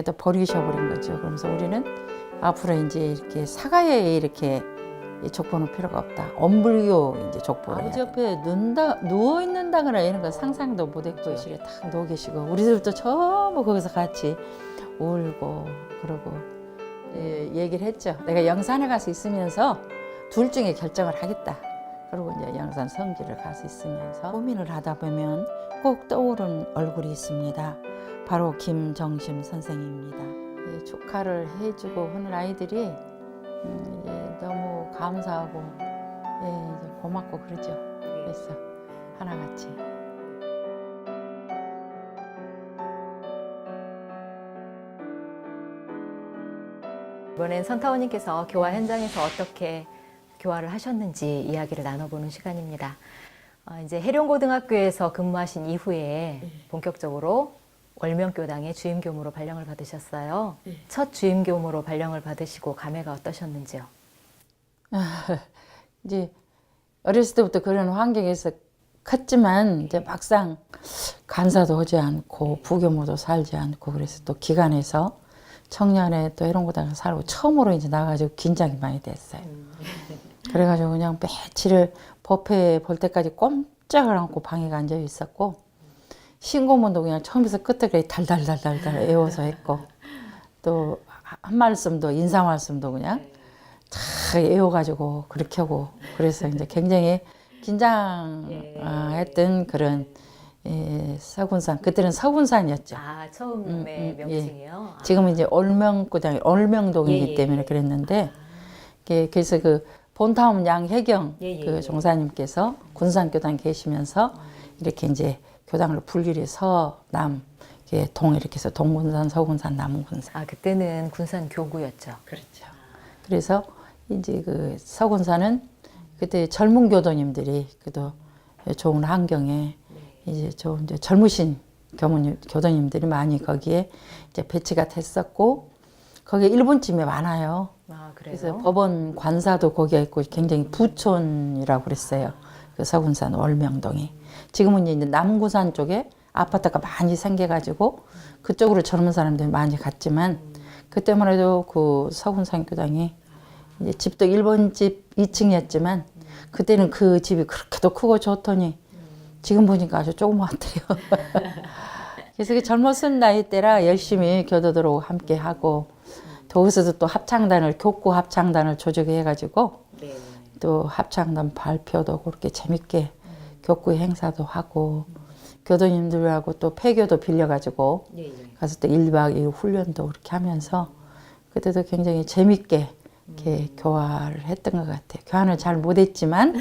또 버리셔버린 거죠. 그러면서 우리는 앞으로 이제 이렇게 사가에 이렇게 족보는 필요가 없다. 엄불교 이제 족보를. 아버지 옆에 누워 있는다거나 이런 거 상상도 못했고 교실에 딱 누워 계시고 우리들도 전부 거기서 같이 울고 그러고 얘기를 했죠. 내가 영산에 가서 있으면서 둘 중에 결정을 하겠다. 그리고 이제 영산 성지를 가서 있으면서 고민을 하다 보면 꼭 떠오른 얼굴이 있습니다. 바로 김정심 선생님입니다. 축하를 해주고 하는 아이들이 너무 감사하고 이제 고맙고 그러죠. 그래서 하나같이. 이번엔 선타원님께서 교화 현장에서 어떻게 교화를 하셨는지 이야기를 나눠보는 시간입니다. 이제 해룡고등학교에서 근무하신 이후에 본격적으로 월명교당의 주임교무로 발령을 받으셨어요. 첫 주임교무로 발령을 받으시고 감회가 어떠셨는지요? 이제 어렸을 때부터 그런 환경에서 컸지만 이제 막상 간사도 하지 않고 부교무도 살지 않고 그래서 또 기간에서 청년에 또 해룡고등학교 살고 처음으로 이제 나가지고 긴장이 많이 됐어요. 그래가지고 그냥 며칠을 법회 볼 때까지 꼼짝을 않고 방에 앉아 있었고 신고문도 그냥 처음에서 끝까지 달달달달달 외워서 했고 또 한 말씀도 인사 말씀도 그냥 잘 외워가지고 그렇게 하고 그래서 이제 굉장히 긴장했던 그런 서군산 그때는 서군산이었죠. 아 처음의 명칭이요? 지금은 이제 얼명동이기 때문에 그랬는데 그래서 그 본타운 양혜경 그 종사님께서 군산교당 계시면서 이렇게 이제 교당을 분리를 서남 동 이렇게 해서 동군산, 서군산, 남군산. 아 그때는 군산 교구였죠. 그렇죠. 그래서 이제 그 서군산은 그때 젊은 교도님들이 그래도 좋은 환경에 이제 좋은 이제 젊으신 교도님들이 많이 거기에 이제 배치가 됐었고 거기에 일본집이 많아요. 아 그래요? 그래서 법원 관사도 거기에 있고 굉장히 부촌이라고 그랬어요. 그 서군산 월명동이. 지금은 이제 남구산 쪽에 아파트가 많이 생겨가지고 그쪽으로 젊은 사람들이 많이 갔지만 그때만 해도 그 서군산 교당이 이제 집도 일본 집 2층이었지만 그때는 그 집이 그렇게도 크고 좋더니 지금 보니까 아주 조그맣대요. 그래서 그 젊었을 나이 때라 열심히 교도들하고 함께 하고 거기서도 또 합창단을 교구 합창단을 조직해가지고 또 합창단 발표도 그렇게 재밌게 교구 행사도 하고 교도님들하고 또 폐교도 빌려가지고 가서 또 1박 2일 훈련도 그렇게 하면서 그때도 굉장히 재밌게 이렇게 교화를 했던 것 같아요. 교화는 잘 못했지만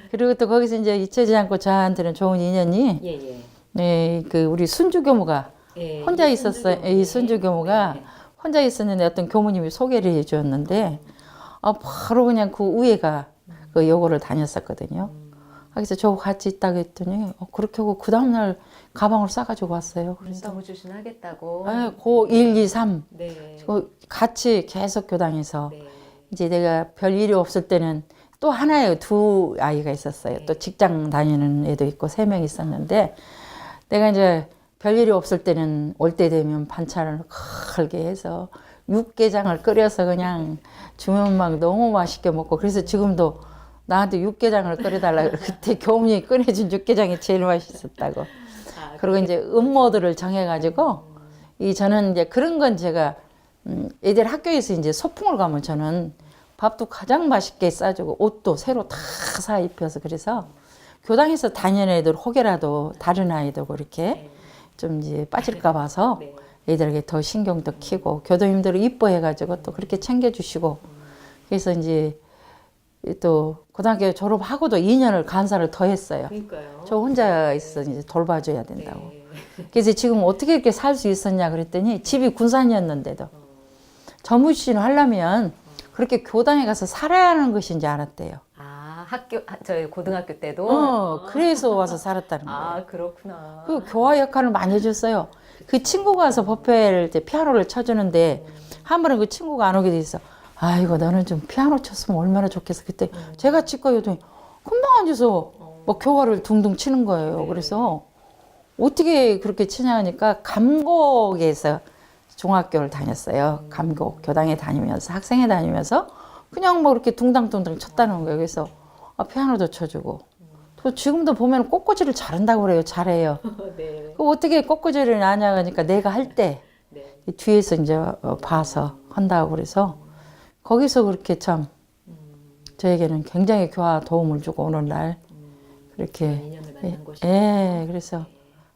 그리고 또 거기서 이제 잊혀지지 않고 저한테는 좋은 인연이 그 우리 순주교무가 혼자 있었어요. 이 순주교무가 혼자 있었는데 어떤 교무님이 소개를 해주었는데 바로 그냥 그 위에가 그 요거를 다녔었거든요. 그래서 저하고 같이 있다고 했더니 그렇게 하고 그 다음날 가방을 싸가지고 왔어요. 그래서 문사무주신 하겠다고. 고 1, 2, 3 네. 같이 계속 교당에서 이제 내가 별 일이 없을 때는 또 하나의 두 아이가 있었어요. 또 직장 다니는 애도 있고 3명 있었는데 내가 이제 별 일이 없을 때는 올 때 되면 반찬을 크게 해서 육개장을 끓여서 그냥 주면 막 너무 맛있게 먹고 그래서 지금도 나한테 육개장을 끓여달라고 그때 교무님이 꺼내준 육개장이 제일 맛있었다고. 그리고 이제 음모들을 정해가지고 저는 이제 그런 건 제가 애들 학교에서 이제 소풍을 가면 저는 밥도 가장 맛있게 싸주고 옷도 새로 다 사 입혀서 그래서 교당에서 다니는 애들 혹여라도 다른 아이도 그렇게 좀 이제 빠질까 봐서 애들에게 더 신경도 키고 교도님들을 이뻐해가지고 또 그렇게 챙겨주시고 그래서 이제 또 고등학교 졸업하고도 2년을 간사를 더 했어요. 그러니까요. 저 혼자 있어 이제 돌봐줘야 된다고. 그래서 지금 어떻게 이렇게 살 수 있었냐 그랬더니 집이 군산이었는데도 전무신 하려면 그렇게 교당에 가서 살아야 하는 것인지 알았대요. 아 저희 고등학교 때도. 그래서 와서 살았다는 거예요. 아 그렇구나. 그 교화 역할을 많이 해줬어요. 그 친구가 와서 법회를 이제 피아노를 쳐주는데 한 번은 그 친구가 안 오게 돼 있어. 아이고 너는 좀 피아노 쳤으면 얼마나 좋겠어. 그때 제가 치과 했더니 금방 앉아서 뭐 교화를 둥둥 치는 거예요. 그래서 어떻게 그렇게 치냐 하니까 감곡에서 중학교를 다녔어요. 감곡 교당에 다니면서 학생회 다니면서 그냥 뭐 이렇게 둥당둥당 쳤다는 거예요. 그래서 피아노도 쳐주고 또 지금도 보면 꽃꽂이를 잘한다고 그래요. 잘해요. 네. 그 어떻게 꽃꽂이를 아냐 하니까 내가 할 때 네. 뒤에서 이제 봐서 한다고 그래서 거기서 그렇게 참 저에게는 굉장히 교화 도움을 주고 오늘날 그렇게 인연을 만난 곳이. 예, 그래서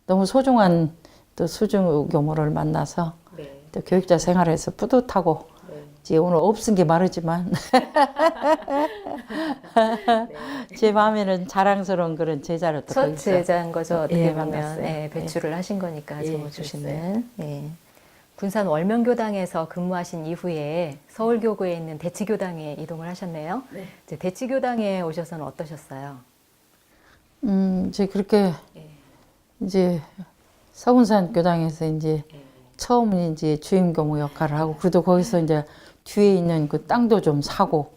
너무 소중한 또 수중교모를 만나서 네. 또 교육자 생활에서 뿌듯하고 네. 이제 오늘 없은 게 마르지만 제 마음에는 자랑스러운 그런 제자를 또 첫 거기서 제자인 거죠. 어떻게 예, 보면 만났어요. 예, 배출을 하신 거니까 예, 주시는. 예. 군산 월명교당에서 근무하신 이후에 서울교구에 있는 대치교당에 이동을 하셨네요. 이제 대치교당에 오셔서는 어떠셨어요? 이제 그렇게 예. 이제 서군산 교당에서 이제 처음 이제 주임 교무 역할을 하고 그래도 거기서 이제 뒤에 있는 그 땅도 좀 사고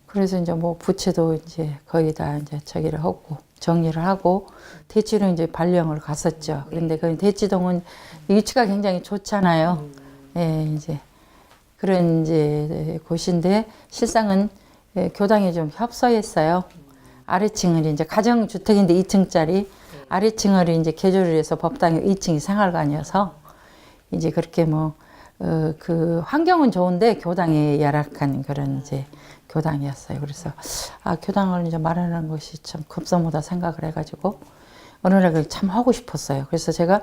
그래서 이제 뭐 부채도 이제 거의 다 이제 저기를 하고 정리를 하고 대치로 이제 발령을 갔었죠. 그런데 그 대치동은 위치가 굉장히 좋잖아요. 예, 이제 그런 이제 곳인데 실상은 교당이 좀 협소했어요. 아래층을 이제 가정주택인데 2층짜리 아래층을 이제 개조를 해서 법당이 2층이 생활관이어서 이제 그렇게 뭐 그 환경은 좋은데 교당이 열악한 그런 이제 교당이었어요. 그래서 교당을 이제 마련하는 것이 참 급선무다 생각을 해가지고 어느 날 참 하고 싶었어요. 그래서 제가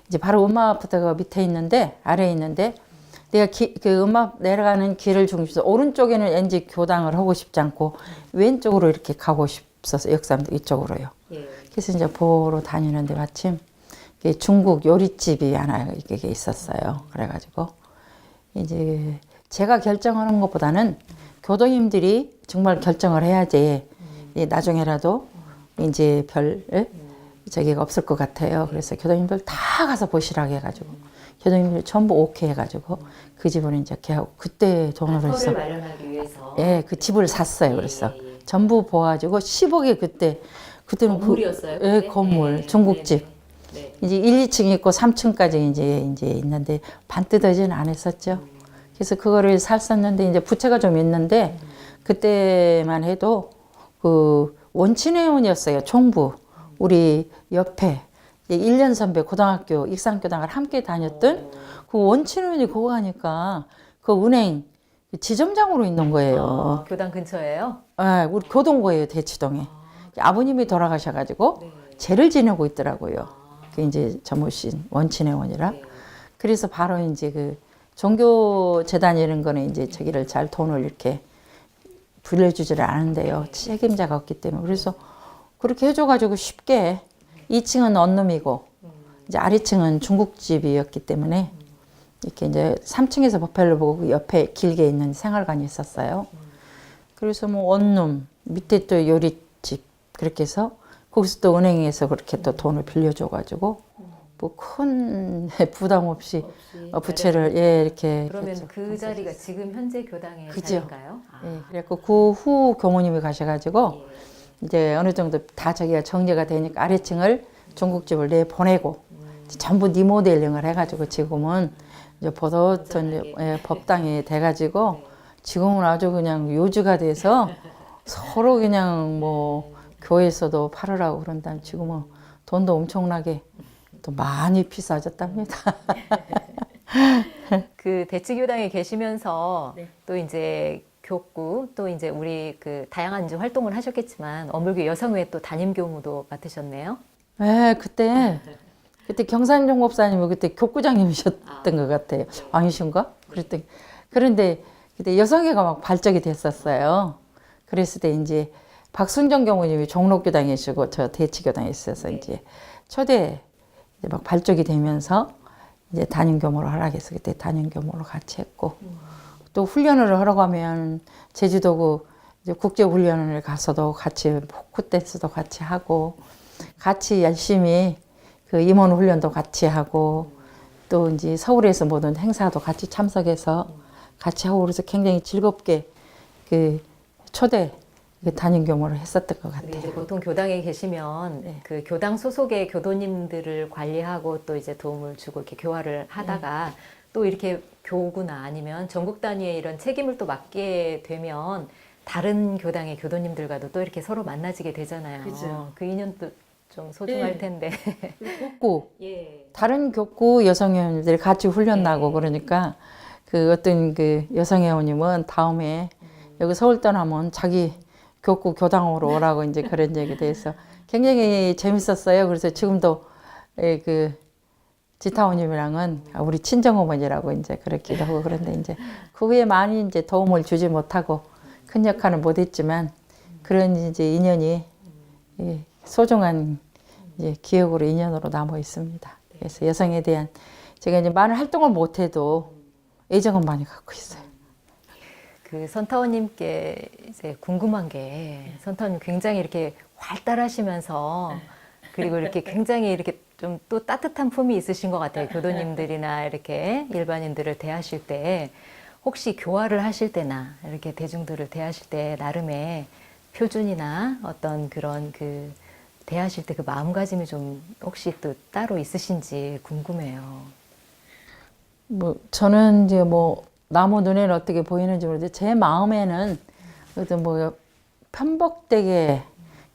이제 바로 음악 아파트가 밑에 있는데 아래에 있는데 내가 그 음악 내려가는 길을 중심으로 오른쪽에는 왠지 교당을 하고 싶지 않고 왼쪽으로 이렇게 가고 싶어서 역삼도 이쪽으로요. 예. 그래서 이제 보러 다니는데 마침 중국 요리집이 하나 이게 있었어요. 그래가지고 이제 제가 결정하는 것보다는 교도님들이 정말 결정을 해야지 나중에라도 이제 별 저기가 없을 것 같아요. 그래서 교도님들 다 가서 보시라고 해가지고 교도님들이 전부 오케이 해가지고 그 집을 이제 개하고 그때 돈으로 해서 터를 마련하기 위해서. 예, 그 집을 샀어요. 그래서 전부 보아가지고 10억에 그때는 건물이었어요? 예, 그때? 건물 네, 중국집. 네. 이제 1, 2층 있고 3층까지 이제 있는데 반 뜯어지는 안 했었죠. 그래서 그거를 샀었는데 이제 부채가 좀 있는데 그때만 해도 그 원친회원이었어요. 총부. 우리 옆에 1년 선배 고등학교 익산교당을 함께 다녔던 그 원친회원이 그거 가니까 그 은행 지점장으로 있는 거예요. 교당 근처예요? 예, 우리 교동고예요, 대치동에. 아버님이 돌아가셔가지고 죄를 지내고 있더라고요. 그 이제 전무신 원친회원이라. 그래서 바로 이제 그 종교재단 이런 거는 이제 저기를 잘 돈을 이렇게 불려주지를 않은데요. 책임자가 없기 때문에. 그래서 그렇게 해줘가지고 쉽게 2층은 언룸이고 이제 아래층은 중국집이었기 때문에 이렇게 이제 3층에서 법회를 보고 그 옆에 길게 있는 생활관이 있었어요. 그래서 뭐 원룸 밑에 또 요리집 그렇게 해서 거기서 또 은행에서 그렇게 또 돈을 빌려줘가지고 뭐 큰 부담 없이 부채를 이렇게 그러면 했죠. 그 자리가 지금 현재 교당의 그죠. 자리인가요? 예, 그래갖고 그 후 교모님이 가셔가지고 이제 어느 정도 다 저기가 정리가 되니까 아래층을 중국집을 내 보내고 전부 리모델링을 해가지고 지금은 이제 버섯전 법당이 돼가지고 지금은 아주 그냥 요주가 돼서 서로 그냥 뭐 교회에서도 팔으라고 그런다면 지금은 돈도 엄청나게 또 많이 비싸졌답니다. 그 대치교당에 계시면서 또 이제 교구 또 이제 우리 그 다양한 이제 활동을 하셨겠지만 어물교 여성회 또 담임 교무도 맡으셨네요. 네, 그때 경산종 목사님이 그때 교구장님이셨던 것 같아요. 아니신가? 그런데 그때 여성회가 막 발족이 됐었어요. 그랬을 때 이제 박순정 교무님이 종로교당이시고 저 대치교당에 있어서 이제 초대 이제 막 발족이 되면서 이제 담임 교무로 하락해서 그때 담임 교무로 같이 했고 또 훈련을 하러 가면 제주도 이제 국제 훈련을 가서도 같이 포크 댄스도 같이 하고 같이 열심히 그 임원 훈련도 같이 하고 또 이제 서울에서 모든 행사도 같이 참석해서 같이 하고 그래서 굉장히 즐겁게 그 초대 담임 교무를 했었던 것 근데 이제 같아요. 보통 교당에 계시면 네. 그 교당 소속의 교도님들을 관리하고 또 이제 도움을 주고 이렇게 교화를 하다가 또 이렇게 교구나 아니면 전국 단위의 이런 책임을 또 맡게 되면 다른 교당의 교도님들과도 또 이렇게 서로 만나지게 되잖아요. 그죠. 그 인연도 좀 소중할 네. 텐데. 교구, 예. 다른 교구 여성회원들이 같이 훈련 나고 네. 그러니까 그 어떤 그 여성회원님은 다음에 여기 서울 떠나면 자기 교구 교당으로 오라고 이제 그런 얘기도 해서 굉장히 재밌었어요. 그래서 지금도 그 지타오님이랑은 우리 친정어머니라고 이제 그렇기도 하고 그런데 이제 그 후에 많이 이제 도움을 주지 못하고 큰 역할은 못했지만 그런 이제 인연이 소중한 이제 기억으로 인연으로 남아 있습니다. 그래서 여성에 대한 제가 이제 많은 활동을 못해도 애정은 많이 갖고 있어요. 그 선타원님께 이제 궁금한 게 선타원님 굉장히 이렇게 활달하시면서 그리고 이렇게 굉장히 이렇게 좀 또 따뜻한 품이 있으신 것 같아요. 교도님들이나 이렇게 일반인들을 대하실 때 혹시 교화를 하실 때나 이렇게 대중들을 대하실 때 나름의 표준이나 어떤 그런 그 대하실 때 그 마음가짐이 좀 혹시 또 따로 있으신지 궁금해요. 뭐 저는 이제 뭐 나무 눈에는 어떻게 보이는지 모르는데 제 마음에는 어떤 뭐 편법되게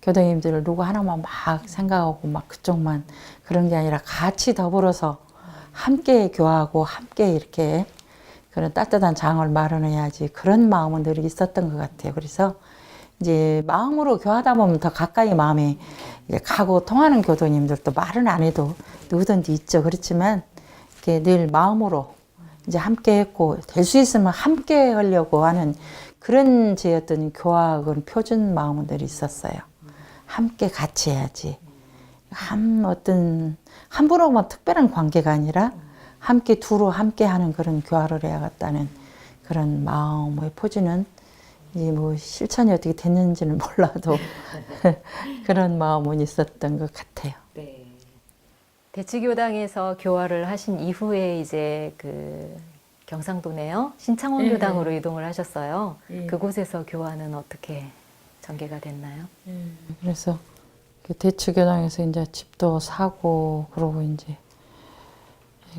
교도님들을 누구 하나만 막 생각하고 막 그쪽만 그런 게 아니라 같이 더불어서 함께 교화하고 함께 이렇게 그런 따뜻한 장을 마련해야지 그런 마음은 늘 있었던 것 같아요. 그래서 이제 마음으로 교하다 보면 더 가까이 마음이 이제 가고 통하는 교도님들도 말은 안 해도 누구든지 있죠. 그렇지만 이렇게 늘 마음으로 이제 함께 했고 될 수 있으면 함께 하려고 하는 그런 제 어떤 교학은 표준 마음은 늘 있었어요. 함께 같이 해야지. 어떤 한 분하고만 특별한 관계가 아니라 함께 두루 함께 하는 그런 교화를 해야겠다는 그런 마음의 포즈는 이제 뭐 실천이 어떻게 됐는지는 몰라도 그런 마음은 있었던 것 같아요. 네. 대치교당에서 교화를 하신 이후에 이제 그 경상도네요. 신창원 네. 교당으로 이동을 하셨어요. 네. 그곳에서 교화는 어떻게 전개가 됐나요? 그래서 대치교당에서 이제 집도 사고 그러고 이제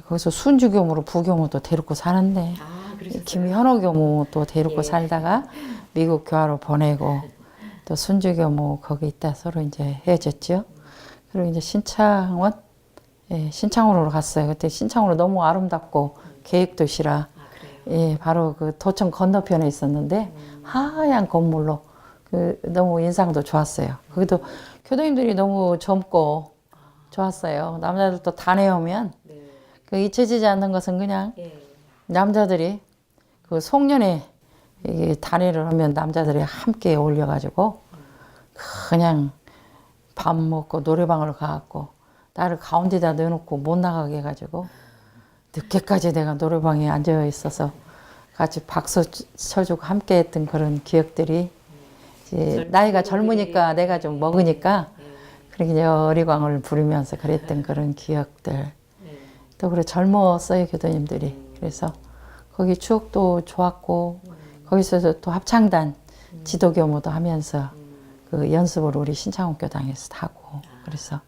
거기서 순주교무로 부교무도 데리고 사는데 김현호 교무 또 데리고 살다가 미국 교화로 보내고 또 순주교무 거기 있다 서로 이제 헤어졌죠. 그리고 이제 신창원으로 갔어요. 그때 신창원으로 너무 아름답고 계획도시라 바로 그 도청 건너편에 있었는데 하얀 건물로 그 너무 인상도 좋았어요. 거기도 교도님들이 너무 젊고 좋았어요. 남자들도 단에 오면 그 잊혀지지 않는 것은 그냥 남자들이 그 송년회 이게 단회를 하면 남자들이 함께 어울려가지고 그냥 밥 먹고 노래방을 가갖고 나를 가운데다 넣어놓고 못 나가게 해가지고 늦게까지 내가 노래방에 앉아 있어서 같이 박수 쳐주고 함께 했던 그런 기억들이 이제 나이가 젊으니까 내가 좀 먹으니까 그렇게 이제 어리광을 부리면서 그랬던 그런 기억들. 또 그래 젊었어요 교도님들이. 그래서 거기 추억도 좋았고 거기서 또 합창단 지도 교무도 하면서 그 연습을 우리 신창원 교당에서 하고 그래서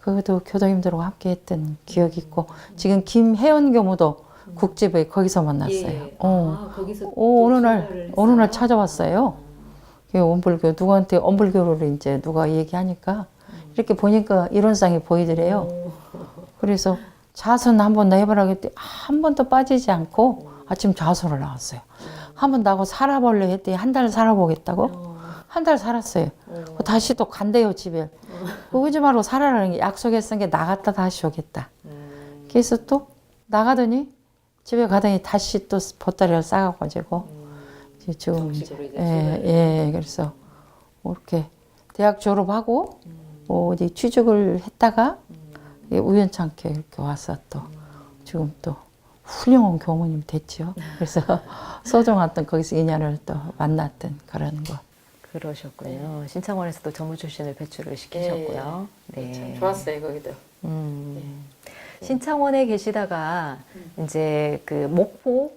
그것도 교도님들과 함께 했던 기억이 있고 지금 김혜연 교무도 국집에 거기서 만났어요. 거기서 어느 날 찾아왔어요. 원불교 누구한테 원불교를 이제 누가 얘기하니까 이렇게 보니까 이론상이 보이더래요. 그래서 자선 한 번 더 해보라고 했더니 한 번도 빠지지 않고 아침 자선을 나왔어요. 한 번 나고 살아볼래 했더니 한 달 살아보겠다고? 한 달 살았어요. 다시 또 간대요 집에. 오지 말고 살아라는 게 약속했던 게 나갔다 다시 오겠다. 그래서 또 나가더니 집에 가더니 다시 또 보따리를 싸가지고 지금 그래서 이렇게 대학 졸업하고 어디 취직을 했다가 우연찮게 이렇게 와서 또 지금 또 훌륭한 교무님이 됐죠. 그래서 소중했던 거기서 인연을 또 만났던 그런 것. 그러셨군요. 신창원에서도 전무 출신을 배출을 시키셨고요. 참 좋았어요 거기도. 신창원에 계시다가 이제 그 목포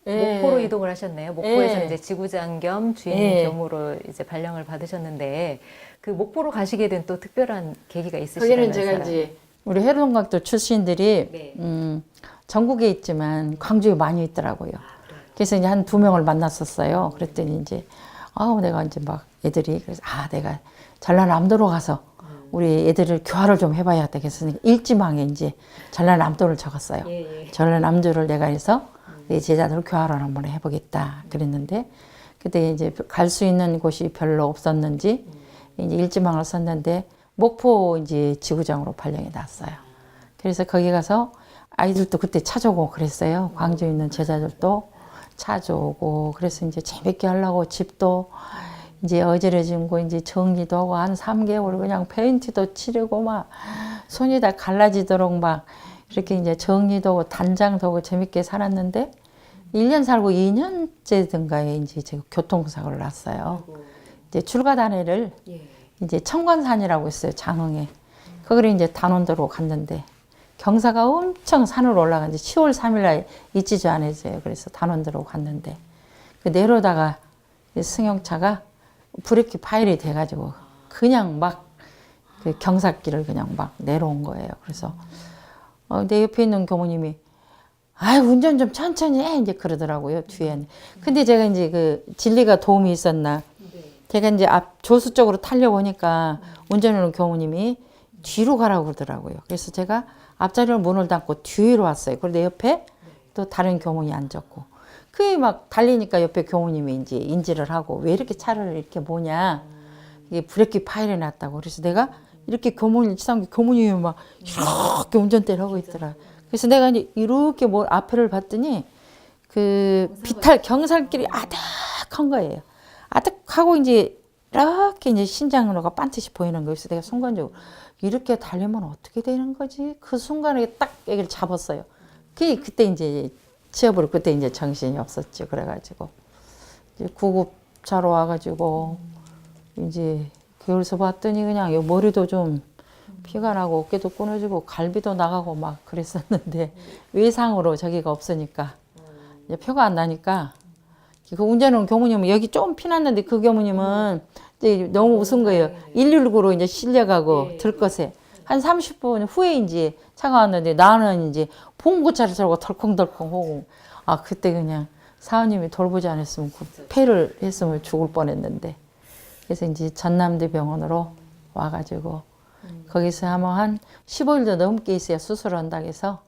예. 목포로 이동을 하셨네요. 목포에서 예. 이제 지구장 겸 주인 예. 겸으로 이제 발령을 받으셨는데 그 목포로 가시게 된 또 특별한 계기가 거기는 있으시다면서요? 제가 이제 우리 해동각도 출신들이 네. 전국에 있지만 광주에 많이 있더라고요. 그래서 이제 한 2명을 만났었어요. 그랬더니 이제 내가 이제 막 애들이 그래서 내가 전라남도로 가서 우리 애들을 교화를 좀 해봐야겠다. 그래서 일지망에 이제 전라남도를 적었어요. 예, 예. 전라남도를 내가 해서 내 제자들 교화를 한번 해보겠다. 그랬는데 그때 이제 갈 수 있는 곳이 별로 없었는지 이제 일지망을 썼는데 목포 이제 지구장으로 발령이 났어요. 그래서 거기 가서 아이들도 그때 찾아오고 그랬어요. 광주에 있는 제자들도 찾아오고 그래서 이제 재밌게 하려고 집도 이제 어지러진 거 이제 정리도 하고 한 3개월 그냥 페인트도 칠하고 막 손이 다 갈라지도록 막 이렇게 이제 정리도 하고 단장도 하고 재밌게 살았는데 1년 살고 2년째든가에 이제 제가 교통사고를 났어요. 이제 출가단회를 이제 청관산이라고 있어요. 장흥에. 거기를 이제 단원도로 갔는데 경사가 엄청 산으로 올라가는데 10월 3일 날 있지도 않았어요. 그래서 단원도로 갔는데 그 내려다가 승용차가 브레이크 파일이 돼가지고 그냥 막 그 경사길을 그냥 막 내려온 거예요. 그래서 내 옆에 있는 교무님이 운전 좀 천천히 해 이제 그러더라고요. 뒤에는. 근데 제가 이제 그 진리가 도움이 있었나. 제가 이제 앞 조수 쪽으로 타려고 하니까 운전하는 교무님이 뒤로 가라고 그러더라고요. 그래서 제가 앞자리로 문을 닫고 뒤로 왔어요. 그리고 내 옆에 또 다른 교무님이 앉았고. 그게 막 달리니까 옆에 교무님이 이제 인지를 하고 왜 이렇게 차를 이렇게 보냐. 이게 브레이크 파일이 났다고. 그래서 내가 이렇게 교무님 치상기 교무님이 막 이렇게 운전대를 하고 있더라. 그래서 내가 이제 이렇게 뭘 앞을 봤더니 그 비탈 경살길이 아득한 거예요. 아득하고 이제 이렇게 이제 신장로가 반드시 보이는 거예요. 그래서 내가 순간적으로 이렇게 달리면 어떻게 되는 거지? 그 순간에 딱 여기를 잡았어요. 그때 이제 치어버리고 그때 이제 정신이 없었죠. 그래가지고 이제 구급차로 와가지고 이제 겨울서 봤더니 그냥 요 머리도 좀 피가 나고 어깨도 끊어지고 갈비도 나가고 막 그랬었는데 외상으로 저기가 없으니까 이제 표가 안 나니까 그 운전하는 교무님은 여기 좀 피났는데 그 교무님은 이제 너무 웃은 거예요. 119로 이제 실려가고 들 것에 한 30분 후에 이제 차가 왔는데 나는 이제 봉고차를 타고 덜컹덜컹 하고 그때 그냥 사원님이 돌보지 않았으면 그 폐를 했으면 죽을 뻔했는데 그래서 이제 전남대 병원으로 와가지고 거기서 아마 한 15일도 넘게 있어야 수술을 한다고 해서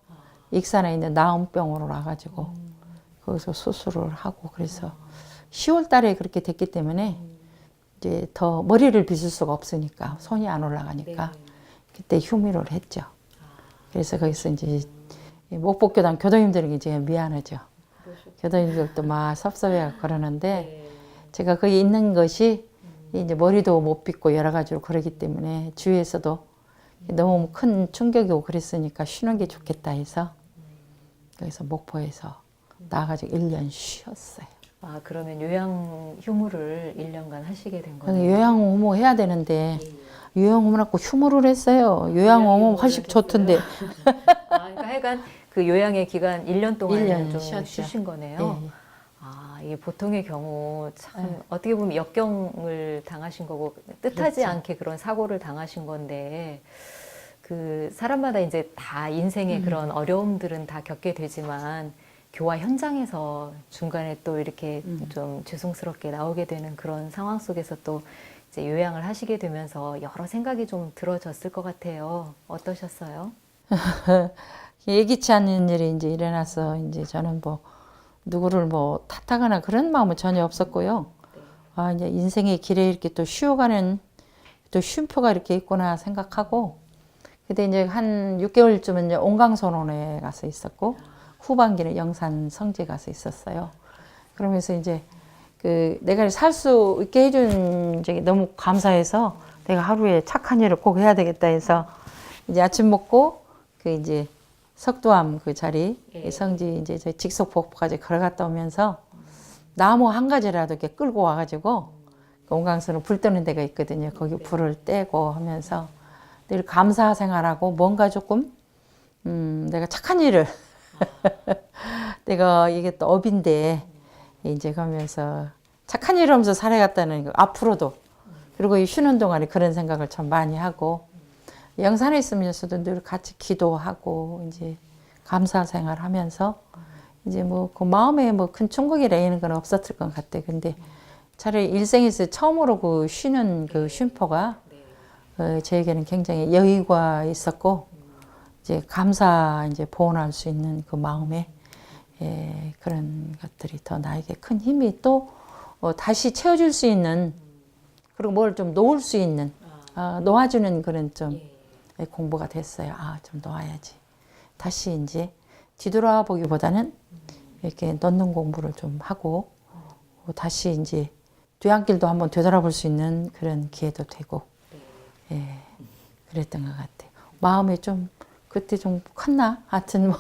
익산에 있는 나음병원으로 와가지고 거기서 수술을 하고 그래서 10월 달에 그렇게 됐기 때문에 이제 더 머리를 빗을 수가 없으니까 손이 안 올라가니까 그때 휴무를 했죠. 그래서 거기서 이제 목포교단 교도님들에게 이제 미안하죠. 교도님들도 막 섭섭해 그러는데 제가 거기 있는 것이 이제 머리도 못 빗고 여러 가지로 그러기 때문에 주위에서도 너무 큰 충격이 오고 그랬으니까 쉬는 게 좋겠다 해서 거기서 목포에서 나가지고 1년 쉬었어요. 그러면 요양 휴무를 1년간 하시게 된 거예요? 요양 후무 해야 되는데 요양 후무 하고 휴무를 했어요. 요양 후무 훨씬 좋던데. 그러니까 하여간 그 요양의 기간 1년 동안 1년 좀 쉬었죠. 쉬신 거네요. 예. 이게 보통의 경우 참 어떻게 보면 역경을 당하신 거고 뜻하지 그렇죠. 않게 그런 사고를 당하신 건데 그 사람마다 이제 다 인생의 그런 어려움들은 다 겪게 되지만 교화 현장에서 중간에 또 이렇게 좀 죄송스럽게 나오게 되는 그런 상황 속에서 또 이제 요양을 하시게 되면서 여러 생각이 좀 들어졌을 것 같아요. 어떠셨어요? 예기치 않은 일이 이제 일어나서 이제 저는 뭐 누구를 뭐 탓하거나 그런 마음은 전혀 없었고요. 이제 인생의 길에 이렇게 또 쉬어가는 또 쉼표가 이렇게 있구나 생각하고 그때 이제 한 6개월쯤은 이제 온강선원에 가서 있었고 후반기는 영산 성지에 가서 있었어요. 그러면서 이제 그 내가 살 수 있게 해준 적이 너무 감사해서 내가 하루에 착한 일을 꼭 해야 되겠다 해서 이제 아침 먹고 그 이제 석두암 그 자리 성지 이제 저 직석폭포까지 걸어갔다 오면서 나무 한 가지라도 이렇게 끌고 와가지고 온강선으로 불 뜨는 데가 있거든요. 거기 불을 떼고 하면서 늘 감사 생활하고 뭔가 조금 내가 착한 일을 내가 이게 또 업인데 이제 가면서 착한 일 하면서 살아갔다는 거 앞으로도 그리고 이 쉬는 동안에 그런 생각을 참 많이 하고 영산에 있으면서도 늘 같이 기도하고 이제 감사 생활하면서 이제 뭐 그 마음에 뭐 큰 충격이라는 건 없었을 것 같아. 근데 차라리 일생에서 처음으로 그 쉬는 그 쉼표가 저에게는 굉장히 여유가 있었고 이제 감사 이제 보온할 수 있는 그 마음에 그런 것들이 더 나에게 큰 힘이 또 다시 채워줄 수 있는 그리고 뭘 좀 놓을 수 있는 놓아주는 그런 좀 공부가 됐어요. 좀 놓아야지. 다시 이제 뒤돌아보기보다는 이렇게 넣는 공부를 좀 하고 다시 이제 뒤안길도 한번 되돌아볼 수 있는 그런 기회도 되고 그랬던 것 같아요. 마음이 좀 그때 좀 컸나? 하여튼 뭐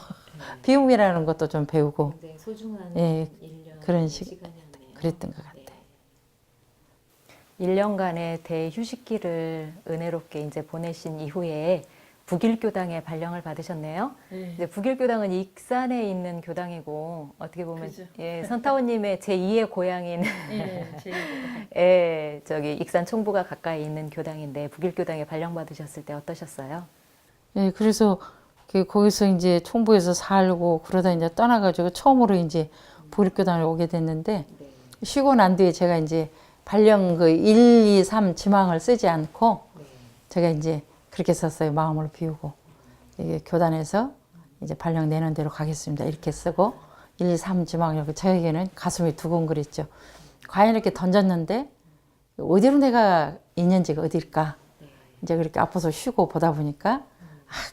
비움이라는 것도 좀 배우고 굉장히 소중한 1년 그런 시간이었네요. 그랬던 것 같아요. 1년간의 대휴식기를 은혜롭게 이제 보내신 이후에 북일교당에 발령을 받으셨네요. 이제 북일교당은 익산에 있는 교당이고 어떻게 보면 선타원님의 제2의 고향인 저기 익산 총부가 가까이 있는 교당인데 북일교당에 발령받으셨을 때 어떠셨어요? 그래서 거기서 이제 총부에서 살고 그러다 이제 떠나가지고 처음으로 이제 북일교당을 오게 됐는데 쉬고 난 뒤에 제가 이제 발령 그 1, 2, 3 지망을 쓰지 않고 제가 이제 그렇게 썼어요. 마음을 비우고 이게 교단에서 이제 발령 내는 대로 가겠습니다. 이렇게 쓰고 1, 2, 3 지망 이렇게 저에게는 가슴이 두근거렸죠. 과연 이렇게 던졌는데 어디로 내가 있는지가 어딜까? 이제 그렇게 아파서 쉬고 보다 보니까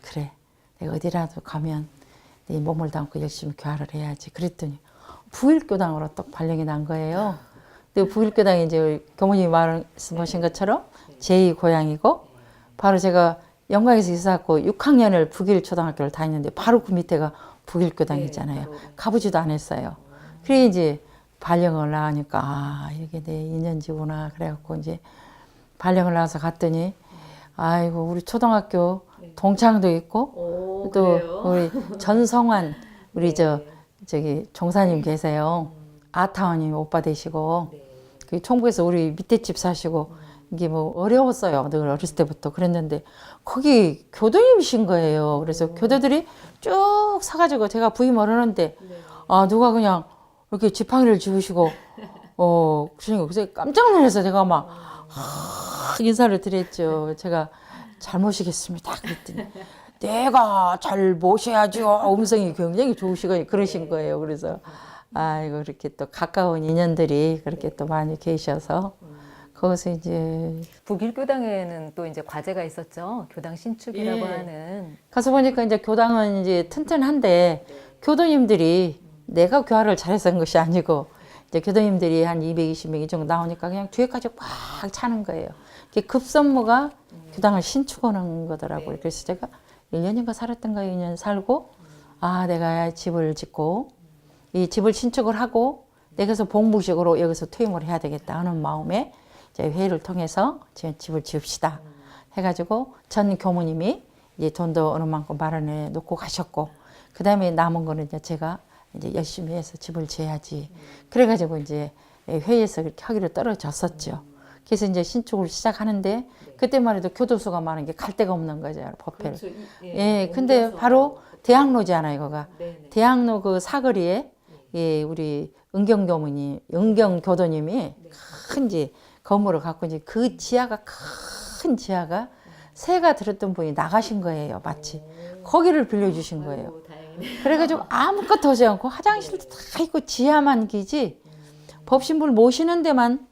그래 내가 어디라도 가면 내 몸을 담고 열심히 교화를 해야지. 그랬더니 부일교당으로 딱 발령이 난 거예요. 근데 부일교당이 이제 교모님이 말씀하신 것처럼 제2 고향이고 바로 제가 영광에서 이사했고 6학년을 북일초등학교를 다녔는데 바로 그 밑에가 북일교당이잖아요. 가보지도 않았어요. 그래 이제 발령을 나가니까 이게 내 인연지구나 그래갖고 이제 발령을 나가서 갔더니 아이고 우리 초등학교 동창도 있고 또 그래요? 우리 전성환 우리 저기 종사님 계세요. 아타원님 오빠 되시고 그 총부에서 우리 밑에 집 사시고 이게 뭐 어려웠어요. 늘 어렸을 때부터 그랬는데 거기 교도님이신 거예요. 그래서 교도들이 쭉 서가지고 제가 부임을 하는데 누가 그냥 이렇게 지팡이를 쥐우시고 그래서 깜짝 놀라서 제가 막 인사를 드렸죠. 제가 잘 모시겠습니다. 그랬더니 내가 잘 모셔야죠. 음성이 굉장히 좋으시고 그러신 거예요. 그래서 아이고 이렇게 또 가까운 인연들이 그렇게 또 많이 계셔서 거기서 이제 북일교당에는 또 이제 과제가 있었죠. 교당 신축이라고 하는. 가서 보니까 이제 교당은 이제 튼튼한데 교도님들이 내가 교화를 잘해서 한 것이 아니고 이제 교도님들이 한 220명 이 정도 나오니까 그냥 뒤에까지 꽉 차는 거예요. 급선무가 교당을 신축하는 거더라고요. 그래서 제가 1년인가 살았던가 2년 살고 내가 집을 짓고 이 집을 신축을 하고 내가서 봉부식으로 여기서 퇴임을 해야 되겠다 하는 마음에 이제 회의를 통해서 집을 지읍시다 해가지고 전 교무님이 이제 돈도 어느 만큼 마련해 놓고 가셨고 그 다음에 남은 거는 이제 제가 이제 열심히 해서 집을 지어야지. 그래가지고 이제 회의에서 그렇게 하기로 떨어졌었죠. 그래서 이제 신축을 시작하는데 그때만 해도 교도소가 많은 게 갈 데가 없는 거죠. 법회를. 그렇죠. 근데 바로 대학로잖아요, 거가. 네네. 대학로 그 사거리에 우리 은경교무님, 은경교도님이 큰 이제 건물을 갖고 이제 그 지하가 큰 지하가 새가 들었던 분이 나가신 거예요, 마치. 거기를 빌려주신 거예요. 그래가지고 아무것도 하지 않고 화장실도 다 있고 지하만 기지 법신부를 모시는 데만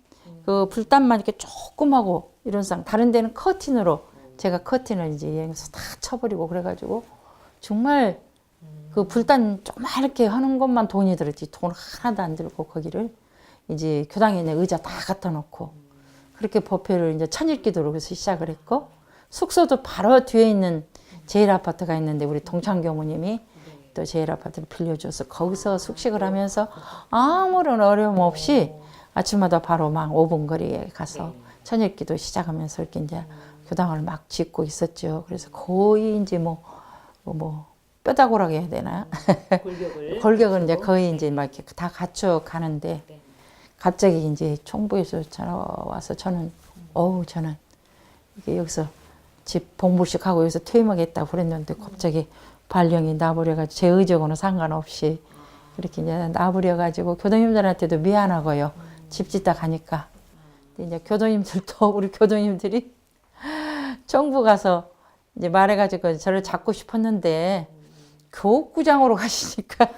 그 불단만 이렇게 조금 하고 이런 상 다른 데는 커튼으로 제가 커튼을 이제 여기서 다 쳐버리고 그래가지고 정말 그 불단 조그맣게 하는 것만 돈이 들었지 돈 하나도 안 들고 거기를 이제 교당에 있는 의자 다 갖다 놓고 그렇게 법회를 이제 천일기도로 그래서 시작을 했고 숙소도 바로 뒤에 있는 제일 아파트가 있는데 우리 동창교무님이 또 제일 아파트를 빌려줘서 거기서 숙식을 하면서 아무런 어려움 없이 아침마다 바로 막 5분 거리에 가서 천일기도 시작하면서 이렇게 이제 교당을 막 짓고 있었죠. 그래서 거의 이제 뭐 뼈다구라고 해야 되나? 골격을 이제 거의 이제 막 이렇게 다 갖춰 가는데 갑자기 이제 총부에서 전화 와서 저는 저는 이게 여기서 집 봉불식 하고 여기서 퇴임하겠다고 그랬는데 갑자기 발령이 나버려가지고 제 의지하고는 상관없이 그렇게 이제 나버려가지고 교도님들한테도 미안하고요. 집 짓다 가니까. 근데 이제 교도님들도 우리 교도님들이 총부 가서 이제 말해가지고 저를 잡고 싶었는데 교육구장으로 가시니까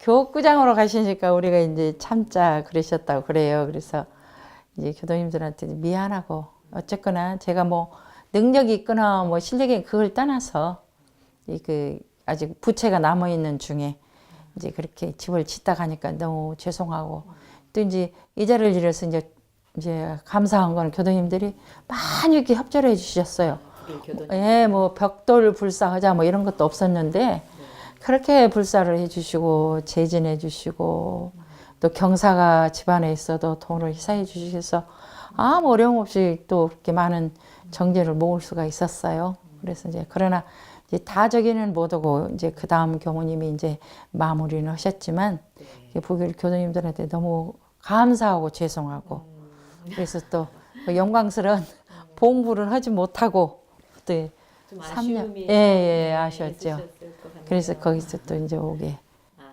교육구장으로 가시니까 우리가 이제 참자 그러셨다고 그래요. 그래서 이제 교도님들한테 미안하고 어쨌거나 제가 뭐 능력이 있거나 뭐 실력이 그걸 떠나서 그 아직 부채가 남아 있는 중에 이제 그렇게 집을 짓다 가니까 너무 죄송하고 또 이제 이자를 잃어서 이제 감사한 거는 교도님들이 많이 이렇게 협조를 해주셨어요. 예, 뭐 벽돌 불사하자 뭐 이런 것도 없었는데 그렇게 불사를 해주시고 재진해 주시고 또 경사가 집안에 있어도 돈을 희사해 주셔서 아무 어려움 없이 또 그렇게 많은 정제를 모을 수가 있었어요. 그래서 이제 그러나 이제 다 저기는 못 오고 이제 그 다음 교무님이 이제 마무리는 하셨지만 부교 교도님들한테 너무 감사하고 죄송하고 그래서 또 영광스러운 봉부를 하지 못하고 또 3년 아쉬웠죠. 그래서 거기서 또 이제 오게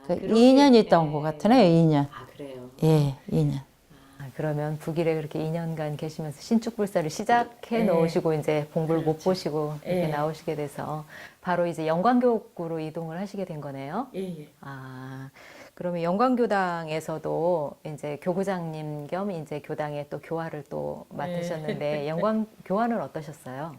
그 2년 있다 온 것 같으네요. 2년. 아, 그래요? 예, 2년. 그러면 북일에 그렇게 2년간 계시면서 신축불사를 시작해 놓으시고 이제 봉부를 못 보시고 이렇게 나오시게 돼서 바로 이제 영광교구로 이동을 하시게 된 거네요. 아, 그러면 영광교당에서도 이제 교구장님 겸 이제 교당의 또 교화를 또 맡으셨는데 영광교화는 어떠셨어요?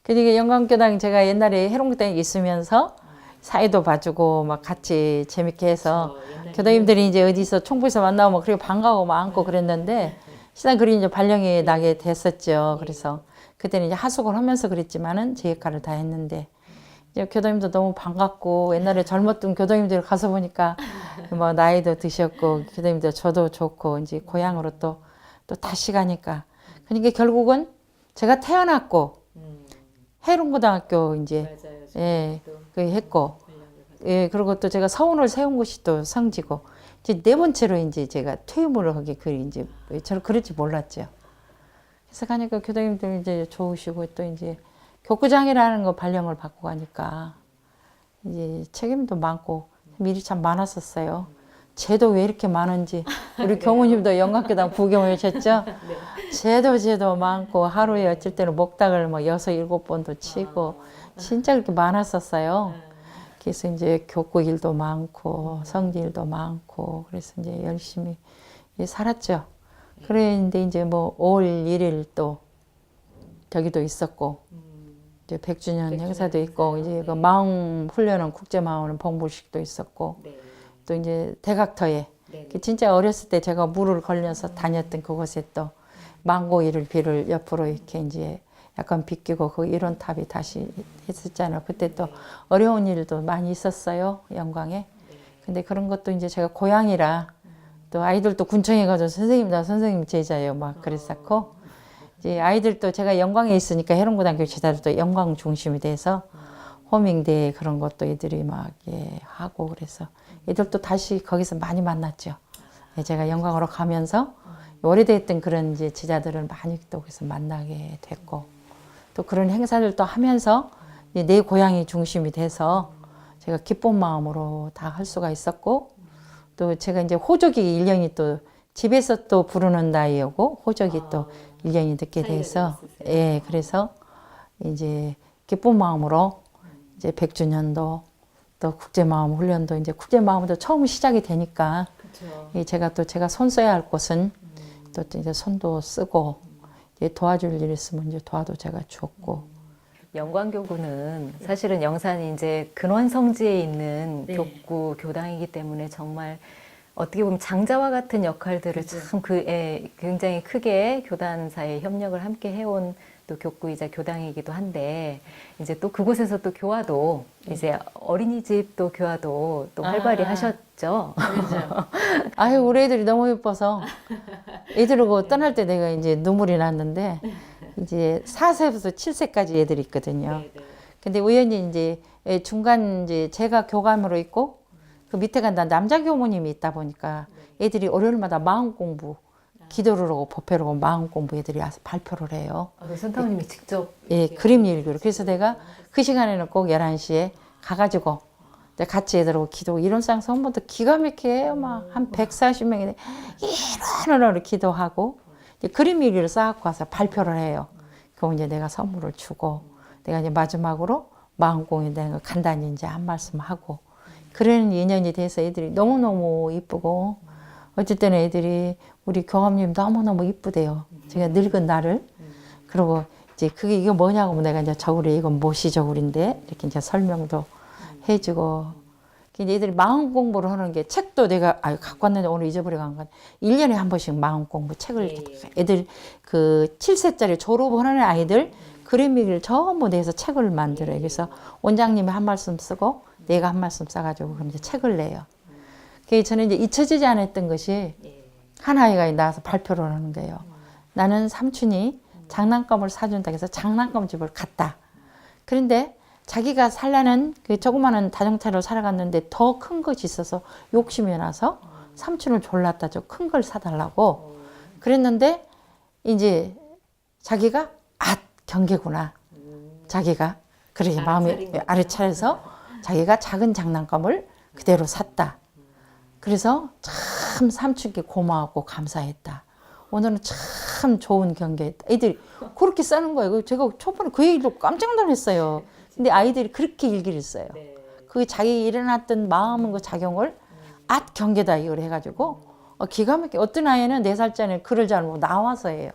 그러니까 영광교당 제가 옛날에 해롱교당에 있으면서 사회도 봐주고 막 같이 재밌게 해서 교도님들이 이제 어디서 총부에서 만나고 막 그리고 반가워 막 안고 그랬는데 시당 그리 이제 발령이 나게 됐었죠. 그래서 그때는 이제 하숙을 하면서 그랬지만은 제 역할을 다 했는데 이제 교도님도 너무 반갑고 옛날에 젊었던 교도님들 가서 보니까 뭐 나이도 드셨고 교도님들 저도 좋고 이제 고향으로 또 다시 가니까 그러니까 결국은 제가 태어났고 해롱고등학교 이제 그 했고 그리고 또 제가 서원을 세운 곳이 또 성지고 이제 네 번째로 이제 제가 퇴임을 하게 이제 저는 그럴지 몰랐죠. 그래서 가니까 교도님들 이제 좋으시고 또 이제 교구장이라는 거 발령을 받고 가니까 이제 책임도 많고 일이 참 많았었어요. 죄도 왜 이렇게 많은지 우리 경우님도 영광교당 부경을 오셨죠? 죄도 많고 하루에 어쩔 때는 목닥을 뭐 6, 7번도 치고 진짜 그렇게 많았었어요. 그래서 이제 교구 일도 많고 성지 일도 많고 그래서 이제 열심히 살았죠. 그런데 이제 뭐 5월 1일 또 저기도 있었고 이제 100주년 행사도 있고 이제 그 마음 훈련은 국제 마음은 봉부식도 있었고 또 이제 대각터에 진짜 어렸을 때 제가 물을 걸려서 다녔던 그곳에 또 망고일을 비를 옆으로 이렇게 이제 약간 비끼고 그 이론탑이 다시 했었잖아요. 그때 또 어려운 일도 많이 있었어요. 영광에. 근데 그런 것도 이제 제가 고향이라 또 아이들도 군청에 가서 선생님 제자예요. 막 그랬었고 이제 아이들도 제가 영광에 있으니까 해롱고등학교 제자들도 영광 중심이 돼서 호밍대 그런 것도 애들이 막 하고 그래서 애들도 다시 거기서 많이 만났죠. 제가 영광으로 가면서 오래됐던 그런 이제 제자들을 많이 또 거기서 만나게 됐고 또 그런 행사들도 하면서 내 고향이 중심이 돼서 제가 기쁜 마음으로 다 할 수가 있었고 또 제가 이제 호적이 1년이 또 집에서 또 부르는 나이였고 호적이 또 1년이 늦게 돼서 그래서 이제 기쁜 마음으로 이제 100주년도 또 국제마음 훈련도 이제 국제마음도 처음 시작이 되니까 제가 손 써야 할 곳은 또 이제 손도 쓰고 이제 도와줄 일 있으면 이제 도와도 제가 줬고. 영광교구는 사실은 영산이 이제 근원성지에 있는 교구 교당이기 때문에 정말 어떻게 보면 장자와 같은 역할들을 참 굉장히 크게 교단사의 협력을 함께 해온 또 교구이자 교당이기도 한데 이제 또 그곳에서 또 교화도 이제 어린이집 또 교화도 또 활발히 하셨죠. 아유 우리 애들이 너무 예뻐서 애들하고 떠날 때 내가 이제 눈물이 났는데 이제 4세부터 7세까지 애들이 있거든요. 근데 우연히 이제 중간 이제 제가 교감으로 있고 그 밑에가 남자 교무님이 있다 보니까 애들이 월요일마다 마음 공부 기도를 하고 법회를 하고 마음 공부 애들이 와서 발표를 해요. 그 선타원님이 직접 예, 그림 일기로. 그래서 내가 그 시간에는 꼭 11시에 가가지고 이제 같이 애들하고 기도 이론상 성분도 기가 막히게 해요. 막 한 140명이 일원으로 기도하고 이제 그림 일기를 쌓고 와서 발표를 해요. 그거 이제 내가 선물을 주고 내가 이제 마지막으로 마음 공에 대한 거 간단히 이제 한 말씀 하고 그런 인연이 돼서 애들이 너무너무 이쁘고 어쩔 때는 애들이 우리 교감님 너무너무 이쁘대요. 제가 늙은 나를. 그리고 이제 그게 이게 뭐냐고 내가 이제 저울이 이건 무엇이 저울인데 이렇게 이제 설명도 해주고 이제 애들이 마음 공부를 하는 게 책도 내가 갖고 왔는데 오늘 잊어버려 간 건 1년에 한 번씩 마음 공부 책을 애들 그 7세짜리 졸업하는 아이들 그림 일기를 전부 내서 책을 만들어요. 그래서 원장님이 한 말씀 쓰고 내가 한 말씀 써가지고 그럼 이제 책을 내요. 그래서 저는 이제 잊혀지지 않았던 것이 한 아이가 나와서 발표를 하는 거예요. 나는 삼촌이 장난감을 사준다 해서 장난감 집을 갔다. 그런데 자기가 살라는 그 조그마한 자동차를 살아갔는데 더 큰 것이 있어서 욕심이 나서 삼촌을 졸랐다. 저 큰 걸 사달라고. 그랬는데 이제 자기가 경계구나. 자기가 그렇게 마음이 아르차려서 자기가 작은 장난감을 그대로 샀다. 그래서 참 삼촌께 고마웠고 감사했다. 오늘은 참 좋은 경계했다. 애들이 그렇게 쓰는 거예요. 제가 초반에 그 얘기 듣고 깜짝 놀랐어요. 근데 아이들이 그렇게 일기를 써요. 그 자기 일어났던 마음은 그 작용을 경계다 이걸 해가지고 기가 막히게 어떤 아이는 4살짜리 글을 잘 모르고 나와서 해요.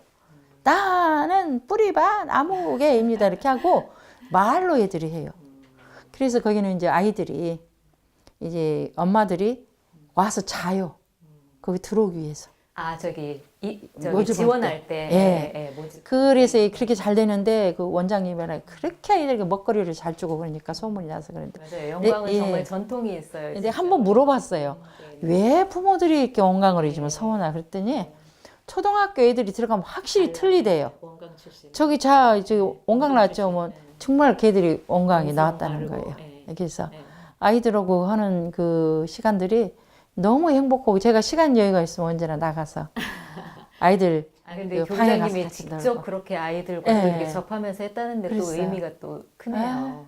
나는 뿌리밭 아무개입니다 이렇게 하고 말로 애들이 해요. 그래서 거기는 이제 아이들이 이제 엄마들이 와서 자요. 거기 들어오기 위해서. 저기 모집할 지원할 때. 예. 모집. 그래서 그렇게 잘 되는데 그 원장님이랑 그렇게 아이들에게 먹거리를 잘 주고 그러니까 소문이 나서 그런데. 맞아요. 영광은 예. 정말 전통이 있어요. 근데 한번 물어봤어요. 왜 부모들이 이렇게 원강을 해주면 서운하 그랬더니 초등학교 애들이 들어가면 확실히 틀리대요. 원강 출신. 저기 원강 나왔죠. 뭐 정말 걔들이 원강이 나왔다는 거예요. 그래서 아이들하고 하는 그 시간들이 너무 행복하고 제가 시간 여유가 있으면 언제나 나가서 아이들 근데 그 방에 가서 교장님이 같이 직접 놀고. 그렇게 아이들과 예. 이렇게 접하면서 했다는데 또 그랬어요. 의미가 또 크네요.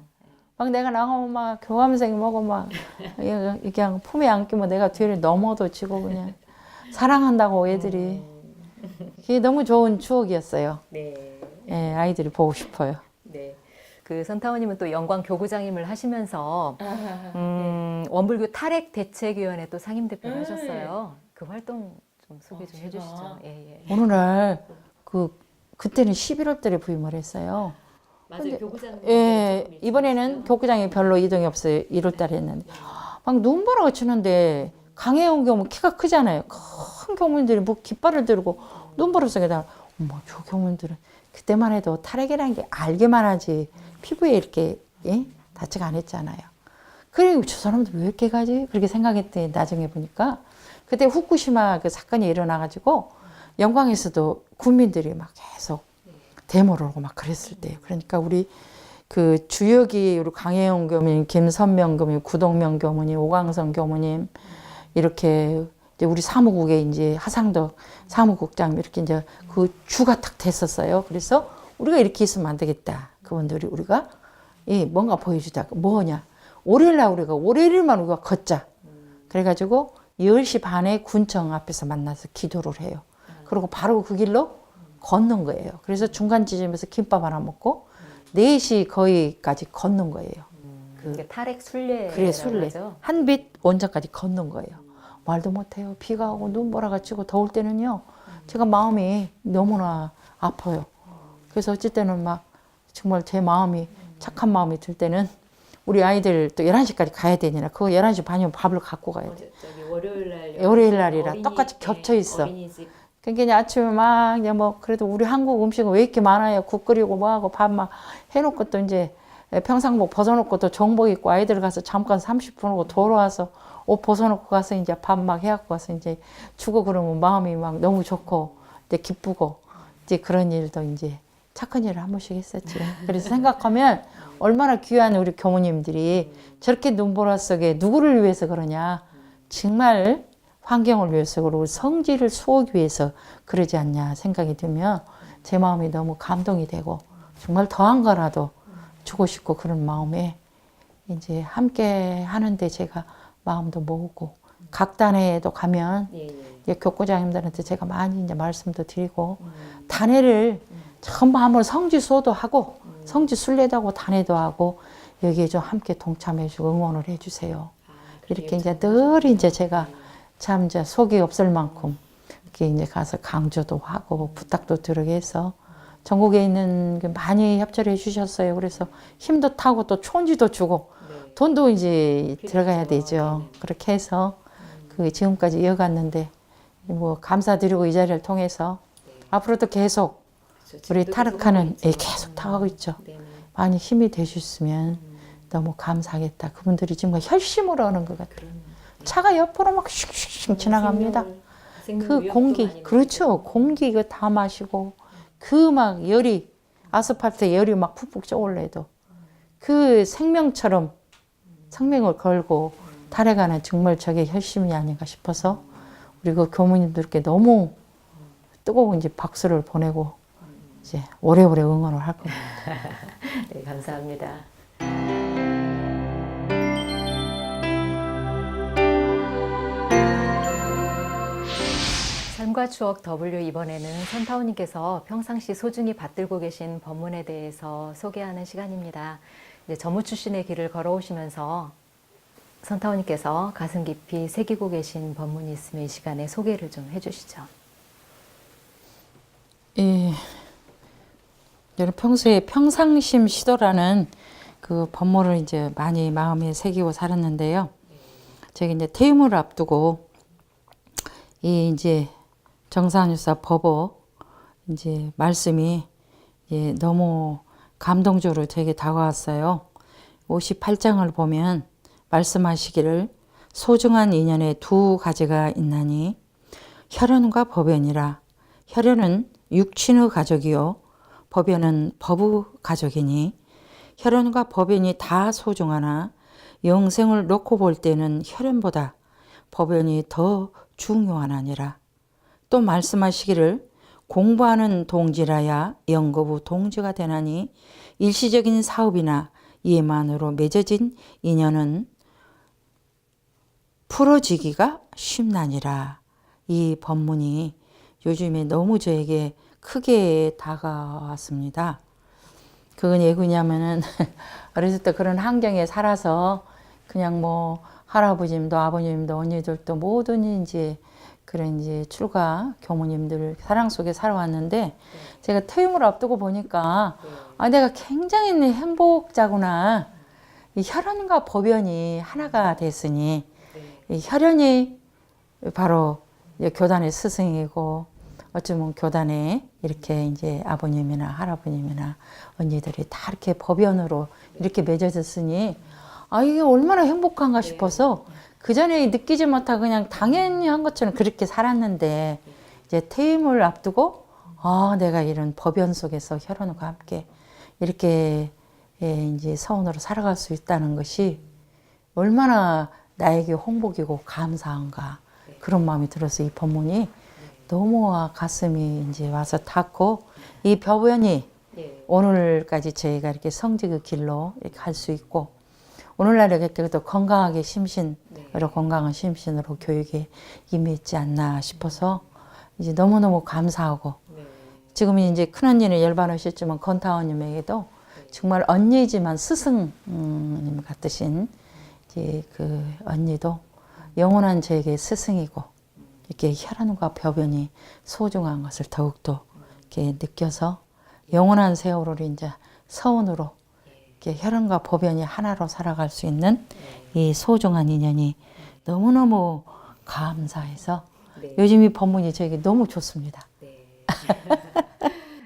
막 내가 나가면 막 교감생이 뭐고 막 그냥 품에 안기면 내가 뒤를 넘어도 지고 그냥 사랑한다고 애들이 그게 너무 좋은 추억이었어요. 네. 예, 아이들이 보고 싶어요. 네. 그 선타원님은 또 영광 교구장임을 하시면서 원불교 탈핵 대책위원회 또 상임대표를 하셨어요. 그 활동 좀 소개 좀 해주시죠. 예. 어느 날 그때는 11월 달에 부임을 했어요. 맞아요. 교구장. 예, 이번에는 교구장이 별로 이동이 없어요. 1월 달에 했는데 막 눈보라가 치는데 강혜원 교무 키가 크잖아요. 큰 교무들이 뭐 깃발을 들고 눈보라 속에다가 저 교무들은 그때만 해도 탈핵이라는 게 알기만 하지 피부에 이렇게 다치가 안 했잖아요. 그리고 저 사람들 왜 이렇게 가지? 그렇게 생각했더니 나중에 보니까 그때 후쿠시마 그 사건이 일어나가지고 영광에서도 국민들이 막 계속 데모를 하고 막 그랬을 때요. 그러니까 우리 그 주역이 우리 강혜영 교무님, 김선명 교무님, 구동명 교무님, 오광성 교무님 이렇게 이제 우리 사무국에 이제 하상덕 사무국장 이렇게 이제 그 주가 탁 됐었어요. 그래서 우리가 이렇게 있으면 안 되겠다. 그분들이 우리가 뭔가 보여주자. 뭐냐? 월요일만 우리가 걷자. 그래가지고 10시 반에 군청 앞에서 만나서 기도를 해요. 그리고 바로 그 길로 걷는 거예요. 그래서 중간 지점에서 김밥 하나 먹고 4시 거기까지 걷는 거예요. 그게 탈핵 순례. 그래, 순례. 한빛 원전까지 걷는 거예요. 말도 못해요. 비가 오고 눈보라가 치고 더울 때는요. 제가 마음이 너무나 아파요. 그래서 어쩔 때는 막 정말 제 마음이 착한 마음이 들 때는 우리 아이들 또 11시까지 가야 되니까 그거 11시 반이면 밥을 갖고 가야 돼. 저기 월요일 월요일날이라 똑같이 겹쳐 있어. 어린이집. 그러니까 이제 아침에 막 이제 뭐 그래도 우리 한국 음식은 왜 이렇게 많아요. 국 끓이고 뭐하고 밥 막 해놓고 또 이제 평상복 벗어놓고 또 정복 입고 아이들 가서 잠깐 30분 하고 돌아와서 옷 벗어놓고 가서 이제 밥 막 해갖고 와서 이제 주고 그러면 마음이 막 너무 좋고 이제 기쁘고 이제 그런 일도 이제 착한 일을 한 번씩 했었지. 그래서 생각하면 얼마나 귀한 우리 교무님들이 저렇게 눈보라 속에 누구를 위해서 그러냐. 정말 환경을 위해서 그러고 성질을 수호하기 위해서 그러지 않냐 생각이 들면 제 마음이 너무 감동이 되고 정말 더한 거라도 주고 싶고 그런 마음에 이제 함께 하는데 제가 마음도 모으고 각 단회에도 가면 이제 교구장님들한테 제가 많이 이제 말씀도 드리고 단회를 전부 한번 성지수호도 하고 성지순례도 하고 단회도 하고 여기에 좀 함께 동참해주고 응원을 해주세요. 이렇게 이제 늘 이제 제가 참 이제 속이 없을 만큼 이렇게 이제 가서 강조도 하고 부탁도 드리게 해서 전국에 있는 게 많이 협조를 해주셨어요. 그래서 힘도 타고 또 촌지도 주고 돈도 이제 들어가야 되죠. 그렇게 해서 그 지금까지 이어갔는데 뭐 감사드리고 이 자리를 통해서 앞으로도 계속 우리 타르카는 계속 타가고 있죠. 많이 힘이 되셨으면 너무 감사하겠다. 그분들이 지금 혈심으로 하는 것 같아요. 차가 옆으로 막 슉슉 지나갑니다. 그 공기, 그렇죠. 공기 이거 다 마시고 그 막 열이 아스팔트에 열이 막 푹푹 쪄올래도 그 생명처럼 생명을 걸고 달아가는 정말 저게 혈심이 아닌가 싶어서 우리 그 교무님들께 너무 뜨거운 이제 박수를 보내고 이제 오래오래 응원을 할 겁니다. 네, 감사합니다. 삶과 추억 W 이번에는 선타오님께서 평상시 소중히 받들고 계신 법문에 대해서 소개하는 시간입니다. 이제 전무 출신의 길을 걸어오시면서 선타오님께서 가슴 깊이 새기고 계신 법문이 있으면 이 시간에 소개를 좀 해주시죠. 예, 저는 평소에 평상심 시도라는 그 법문을 이제 많이 마음에 새기고 살았는데요. 제가 이제 퇴임을 앞두고 이 이제 정산유사 법어 이제 말씀이 너무 감동적으로 제게 다가왔어요. 58장을 보면 말씀하시기를 소중한 인연에 두 가지가 있나니 혈연과 법연이라. 혈연은 육친의 가족이요 법연은 법의 가족이니 혈연과 법연이 다 소중하나 영생을 놓고 볼 때는 혈연보다 법연이 더 중요하나니라. 또 말씀하시기를 공부하는 동지라야 영거부 동지가 되나니 일시적인 사업이나 이해만으로 맺어진 인연은 풀어지기가 쉽나니라. 이 법문이 요즘에 너무 저에게 크게 다가왔습니다. 그건 왜 그러냐면은 어렸을 때 그런 환경에 살아서 그냥 뭐 할아버님도 아버님도 언니들도 모든 이제 그런 이제 출가 교무님들 사랑 속에 살아왔는데 제가 퇴임을 앞두고 보니까 내가 굉장히 행복자구나. 이 혈연과 법연이 하나가 됐으니 이 혈연이 바로 교단의 스승이고 어쩌면 교단에 이렇게 이제 아버님이나 할아버님이나 언니들이 다 이렇게 법연으로 이렇게 맺어졌으니 이게 얼마나 행복한가 싶어서 그 전에 느끼지 못하고 그냥 당연히 한 것처럼 그렇게 살았는데 이제 퇴임을 앞두고 내가 이런 법연 속에서 혈연과 함께 이렇게 이제 서원으로 살아갈 수 있다는 것이 얼마나 나에게 홍복이고 감사한가 그런 마음이 들어서 이 법문이 너무 가슴이 이제 와서 닿고 이 법연이 오늘까지 저희가 이렇게 성직의 길로 이렇게 할 수 있고 오늘날 이렇게 또 건강하게 심신으로 건강한 심신으로 교육에 임했지 않나 싶어서 이제 너무너무 감사하고 지금은 이제 큰언니는 열반하셨지만 건타원님에게도 정말 언니지만 스승님 같으신 이제 그 언니도 영원한 저에게 스승이고 이렇게 혈연과 법연이 소중한 것을 더욱더 이렇게 느껴서 영원한 세월을 이제 서원으로 이렇게 혈연과 법연이 하나로 살아갈 수 있는 이 소중한 인연이 너무너무 감사해서 요즘 이 법문이 저에게 너무 좋습니다.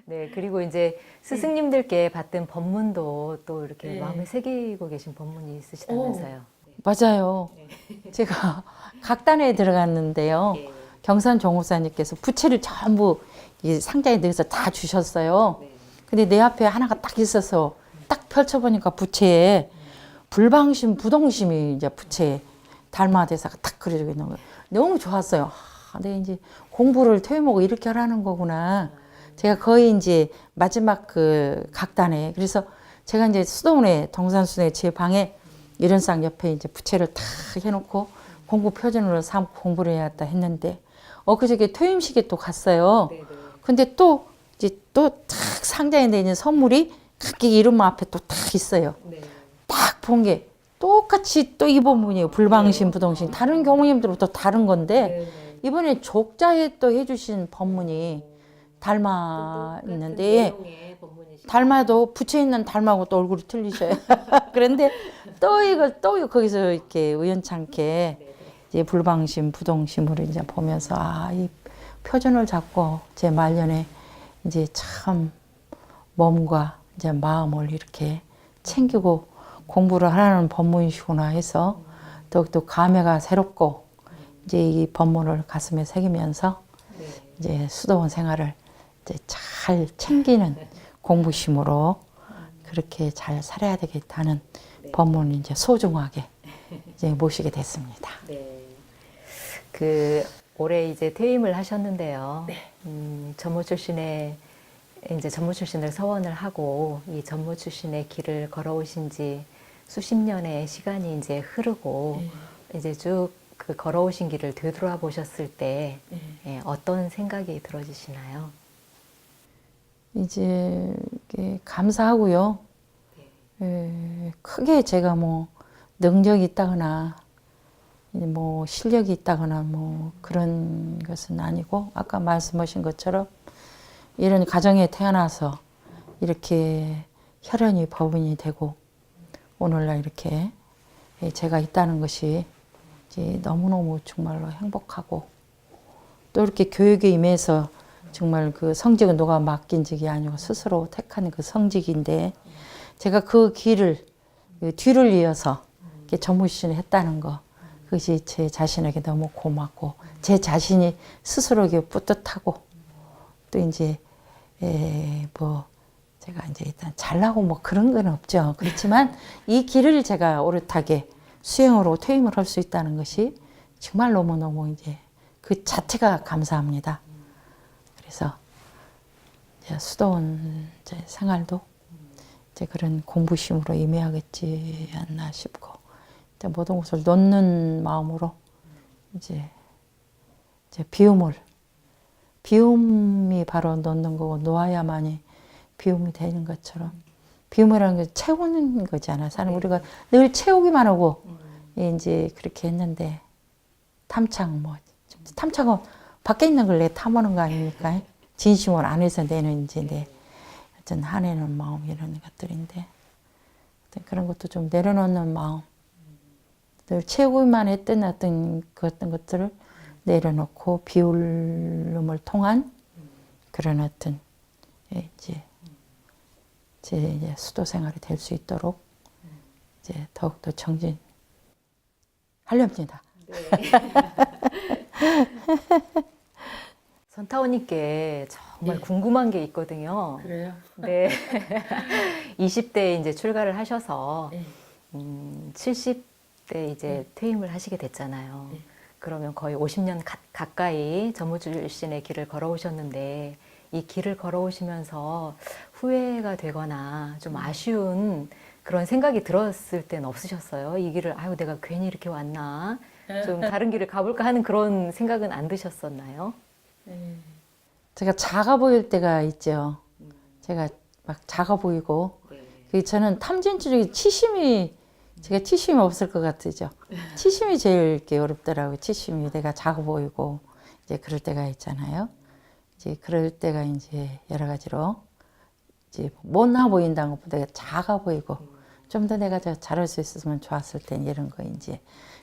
네, 그리고 이제 스승님들께 받든 법문도 또 이렇게 마음에 새기고 계신 법문이 있으시다면서요. 맞아요. 제가 각단에 들어갔는데요. 경산 종호사님께서 부채를 전부 이 상자에 넣어서 다 주셨어요. 근데 내 앞에 하나가 딱 있어서 딱 펼쳐보니까 부채에 불방심, 부동심이 이제 부채에 달마대사가 탁 그려져 있는 거예요. 너무 좋았어요. 근데 이제 공부를 퇴임하고 이렇게 하라는 거구나. 제가 거의 이제 마지막 그 각단에 그래서 제가 이제 수도원에 동산수도에 제 방에 이런상 옆에 이제 부채를 탁 해놓고 공부 표준으로 삼고 공부를 해야겠다 했는데 엊그저께 퇴임식에 또 갔어요. 근데 또 이제 또 탁 상자에 내는 선물이 각기 이름 앞에 또 딱 있어요. 딱 본 게 똑같이 또 이 본문이에요. 불방심, 부동심. 다른 교무님들부터 다른 건데 이번에 족자에 또 해주신 법문이 달마 있는데 달마도 부채 있는 달마하고 또 얼굴이 틀리셔요. 그런데 또 거기서 이렇게 우연찮게 이제 불방심, 부동심으로 이제 보면서 이 표준을 잡고 제 말년에 이제 참 몸과 이제 마음을 이렇게 챙기고 공부를 하라는 법문이시구나 해서 더욱더 감회가 새롭고 이제 이 법문을 가슴에 새기면서 이제 수도원 생활을 이제 잘 챙기는 공부심으로 그렇게 잘 살아야 되겠다는 법문을 이제 소중하게 이제 모시게 됐습니다. 그 올해 이제 퇴임을 하셨는데요. 전무 출신의 이제 전무 출신을 서원을 하고 이 전무 출신의 길을 걸어오신 지 수십 년의 시간이 이제 흐르고 이제 쭉 그 걸어오신 길을 되돌아보셨을 때 어떤 생각이 들어지시나요? 이제 감사하고요. 크게 제가 뭐 능력이 있다거나 뭐 실력이 있다거나 뭐 그런 것은 아니고 아까 말씀하신 것처럼 이런 가정에 태어나서 이렇게 혈연이 법운이 되고 오늘날 이렇게 제가 있다는 것이 이제 너무너무 정말로 행복하고 또 이렇게 교육에 임해서 정말 그 성직은 누가 맡긴 직이 아니고 스스로 택한 그 성직인데 제가 그 길을 뒤를 이어서 이렇게 전무신을 했다는 거 그것이 제 자신에게 너무 고맙고 제 자신이 스스로에게 뿌듯하고 또 이제 뭐 제가 이제 일단 잘나고 뭐 그런 건 없죠. 그렇지만 이 길을 제가 오롯하게 수행으로 퇴임을 할 수 있다는 것이 정말 너무너무 이제 그 자체가 감사합니다. 그래서 이제 수도원 이제 생활도 이제 그런 공부심으로 임해야겠지 않나 싶고 이제 모든 것을 놓는 마음으로 이제 비움이 바로 놓는 거고 놓아야만이 비움이 되는 것처럼 비움이라는 게 채우는 거잖아. 사람 우리가 늘 채우기만 하고 이제 그렇게 했는데 탐창은 밖에 있는 걸 내 탐하는 거 아닙니까? 진심을 안에서 내는 이제 내 어떤 한해는 마음 이런 것들인데 그런 것도 좀 내려놓는 마음, 늘 채우기만 했던 어떤 것들을 내려놓고 비울음을 통한 그런 어떤 이제 제 이제 수도 생활이 될 수 있도록 이제 더욱더 정진하렵니다. 선타원님께 정말 궁금한 게 있거든요. 그래요? 네. 20대에 이제 출가를 하셔서 70대 이제 퇴임을 하시게 됐잖아요. 그러면 거의 50년 가까이 전무출신의 길을 걸어오셨는데 이 길을 걸어오시면서 후회가 되거나 좀 아쉬운 그런 생각이 들었을 땐 없으셨어요? 이 길을 아유 내가 괜히 이렇게 왔나? 좀 다른 길을 가볼까 하는 그런 생각은 안 드셨었나요? 제가 작아 보일 때가 있죠. 제가 막 작아 보이고 저는 탐진주의 제가 치심이 없을 것 같으죠. 치심이 제일 이렇게 어렵더라고요. 치심이 내가 작아 보이고 이제 그럴 때가 있잖아요. 이제 그럴 때가 이제 여러 가지로 이제 못나 보인다는 것보다 내가 작아 보이고 좀 더 내가 잘할 수 있었으면 좋았을 텐 이런 거 이제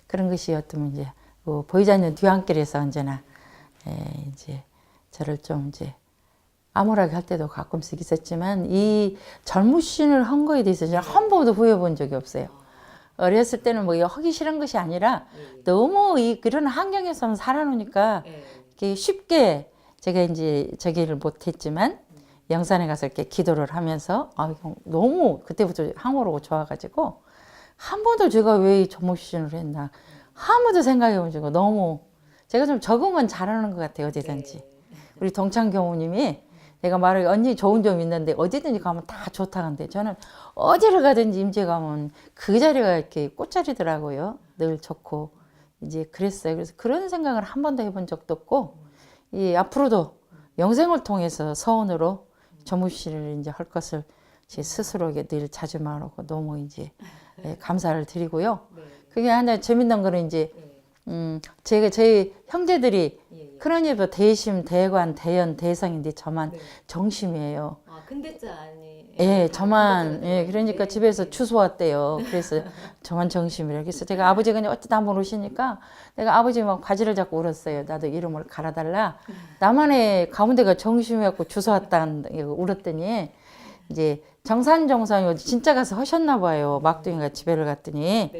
그런 것이 어쩌면 이제 보이지 않는 뒤안길에서 언제나 이제 저를 좀 이제 암울하게 할 때도 가끔씩 있었지만 이 젊으신을 한 거에 대해서 저는 한 번도 후회해 본 적이 없어요. 어렸을 때는 뭐 하기 싫은 것이 아니라 너무 그런 환경에서 살아놓으니까 이렇게 쉽게 제가 이제 저기를 못했지만 영산에 가서 이렇게 기도를 하면서 너무 그때부터 항오르고 좋아가지고 한 번도 제가 왜 전무신을 했나 한 번도 생각해 본 적이 너무 제가 좀 적응은 잘하는 것 같아요. 어디든지. 우리 동창 교무님이 내가 말을 언니 좋은 점 있는데 어디든지 가면 다 좋다는데 저는 어디를 가든지 임재 가면 그 자리가 이렇게 꽃자리더라고요. 늘 좋고 이제 그랬어요. 그래서 그런 생각을 한 번도 해본 적도 없고 이 앞으로도 영생을 통해서 서원으로 전무씨를 이제 할 것을 제 스스로에게 늘 자주 말하고 너무 이제 감사를 드리고요. 그게 하나 재밌는 거는 이제 제가 저희 형제들이 크로니버 대심, 대관, 대연, 대상인데 저만 정심이에요. 아, 근데자 아니. 예, 저만 그러니까 집에서 주소 왔대요. 그래서 저만 정심이라. 그래서 제가 아버지가 그냥 어쩌다 한번 오시니까 내가 아버지 막 바지를 잡고 울었어요. 나도 이름을 갈아달라. 나만의 가운데가 정심이었고 주소 왔다 울었더니 이제 정산정상이 진짜 가서 하셨나 봐요. 막둥이가 집에를 갔더니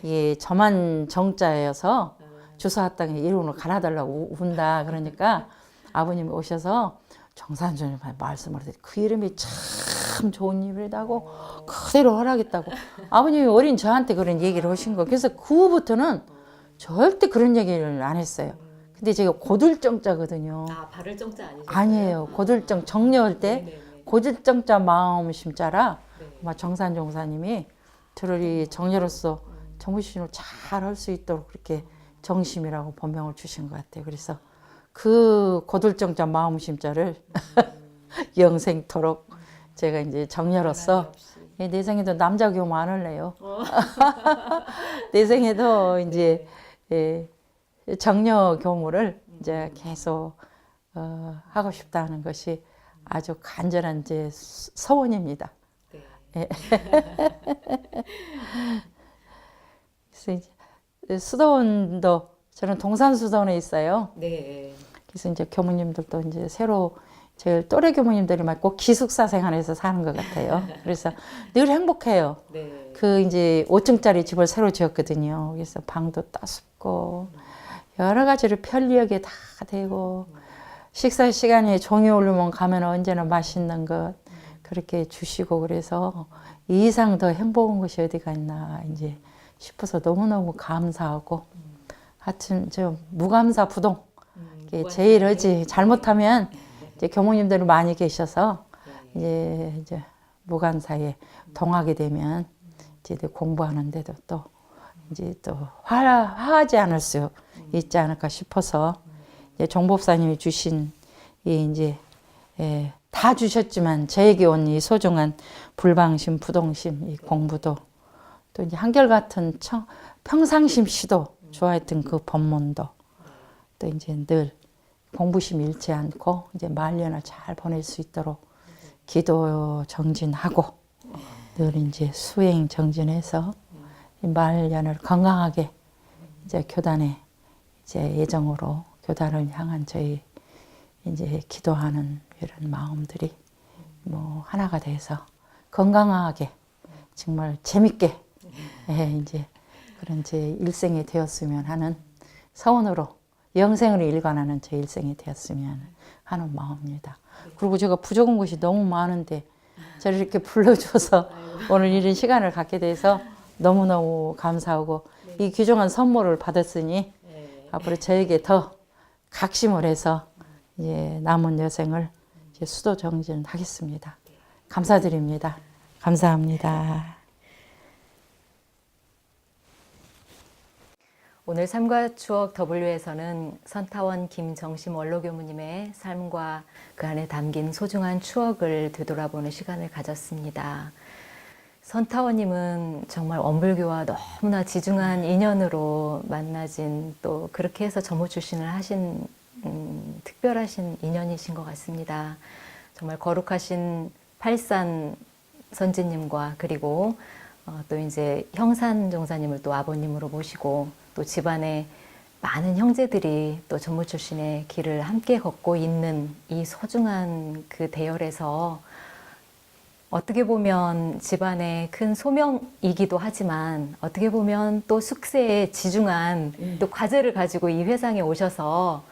예, 저만 정자여서 주소 왔다가 이름을 갈아달라고 운다. 그러니까 아버님이 오셔서 정산정이 말씀을 하더니 그 이름이 참 좋은 이름이라고 그대로 하라겠다고 아버님이 어린 저한테 그런 얘기를 하신 거. 그래서 그 후부터는 절대 그런 얘기를 안 했어요. 근데 제가 고들정자거든요. 아, 발을 정자 아니죠? 아니에요. 고들정 정려할 때 고들정자 마음 심자라 아마 정산종사님이 저를 이 정려로서 정무신을 잘 할 수 있도록 그렇게 정심이라고 본명을 주신 것 같아요. 그래서 그 고들정자 마음 심자를 영생토록 제가 이제 정려로서 내 생에도 남자 교무 안 할래요. 내 생에도 이제 정려 교무를 이제 계속 하고 싶다는 것이 아주 간절한 제 소원입니다. 네. 그래서 이제 수도원도 저는 동산 수도원에 있어요. 네. 그래서 이제 교무님들도 이제 새로 제 또래 교무님들이 막 꼭 기숙사 생활에서 사는 것 같아요. 그래서 늘 행복해요. 네. 그 이제 5층짜리 집을 새로 지었거든요. 그래서 방도 따숩고 여러 가지로 편리하게 다 되고 식사 시간에 종이 올리면 가면 언제나 맛있는 것 그렇게 주시고 그래서 이 이상 더 행복한 것이 어디가 있나 이제 싶어서 너무너무 감사하고 하여튼 저 무감사 부동 이게 제일 하지 잘못하면 이제 교무님들이 많이 계셔서 이제 무감사에 동하게 되면 이제 공부하는데도 또 이제 또 화하지 않을 수 있지 않을까 싶어서 이제 종법사님이 주신 이 이제 다 주셨지만 저에게 온 이 소중한 불방심, 부동심, 이 공부도 또 이제 한결같은 평상심 시도 좋아했던 그 법문도 또 이제 늘 공부심 잃지 않고 이제 말년을 잘 보낼 수 있도록 기도 정진하고 늘 이제 수행 정진해서 이 말년을 건강하게 이제 교단에 이제 예정으로 교단을 향한 저희 이제 기도하는 이런 마음들이 뭐 하나가 돼서 건강하게 정말 재밌게 이제 그런 제 일생이 되었으면 하는 서원으로 영생을 일관하는 제 일생이 되었으면 하는 마음입니다. 그리고 제가 부족한 것이 너무 많은데 저를 이렇게 불러줘서 오늘 이런 시간을 갖게 돼서 너무너무 감사하고 이 귀중한 선물을 받았으니 앞으로 저에게 더 각심을 해서 이제 남은 여생을 이제 수도 정진하겠습니다. 감사드립니다. 감사합니다. 오늘 삶과 추억 W에서는 선타원 김정심 원로교무님의 삶과 그 안에 담긴 소중한 추억을 되돌아보는 시간을 가졌습니다. 선타원님은 정말 원불교와 너무나 지중한 인연으로 만나진 또 그렇게 해서 전무 출신을 하신 특별하신 인연이신 것 같습니다. 정말 거룩하신 팔산 선지님과 그리고 또 이제 형산 종사님을 또 아버님으로 모시고 또 집안에 많은 형제들이 또 전무 출신의 길을 함께 걷고 있는 이 소중한 그 대열에서 어떻게 보면 집안의 큰 소명이기도 하지만 어떻게 보면 또 숙세에 지중한 또 과제를 가지고 이 회상에 오셔서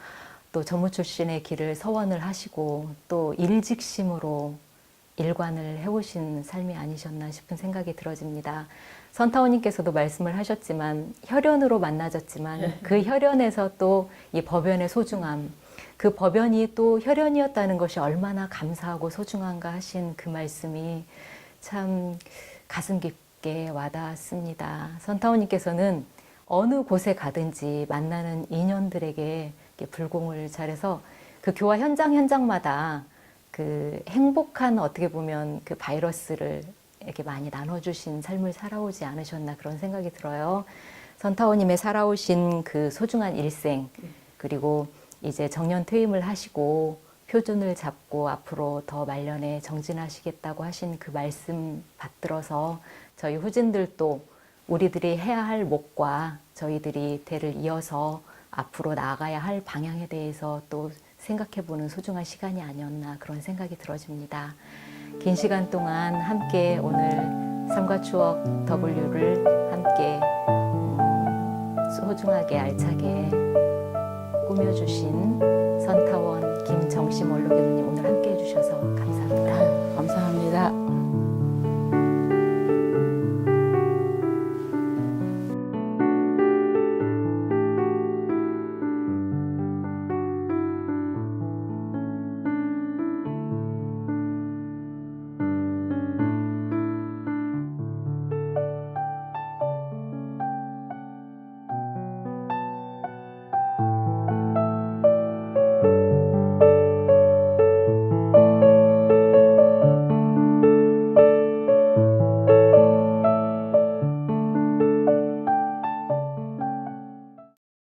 또 전무 출신의 길을 서원을 하시고 또 일직심으로 일관을 해오신 삶이 아니셨나 싶은 생각이 들어집니다. 선타원님께서도 말씀을 하셨지만 혈연으로 만나졌지만 그 혈연에서 또 이 법연의 소중함, 그 법연이 또 혈연이었다는 것이 얼마나 감사하고 소중한가 하신 그 말씀이 참 가슴 깊게 와닿았습니다. 선타원님께서는 어느 곳에 가든지 만나는 인연들에게 이렇게 불공을 잘해서 그 교화 현장마다 그 행복한 어떻게 보면 그 바이러스를 이렇게 많이 나눠주신 삶을 살아오지 않으셨나 그런 생각이 들어요. 선타오님의 살아오신 그 소중한 일생, 그리고 이제 정년 퇴임을 하시고 표준을 잡고 앞으로 더 말년에 정진하시겠다고 하신 그 말씀 받들어서 저희 후진들도 우리들이 해야 할 몫과 저희들이 대를 이어서 앞으로 나아가야 할 방향에 대해서 또 생각해보는 소중한 시간이 아니었나 그런 생각이 들어집니다. 긴 시간 동안 함께 오늘 삶과 추억 W를 함께 소중하게 알차게 꾸며주신 선타원 김정심 원로교수님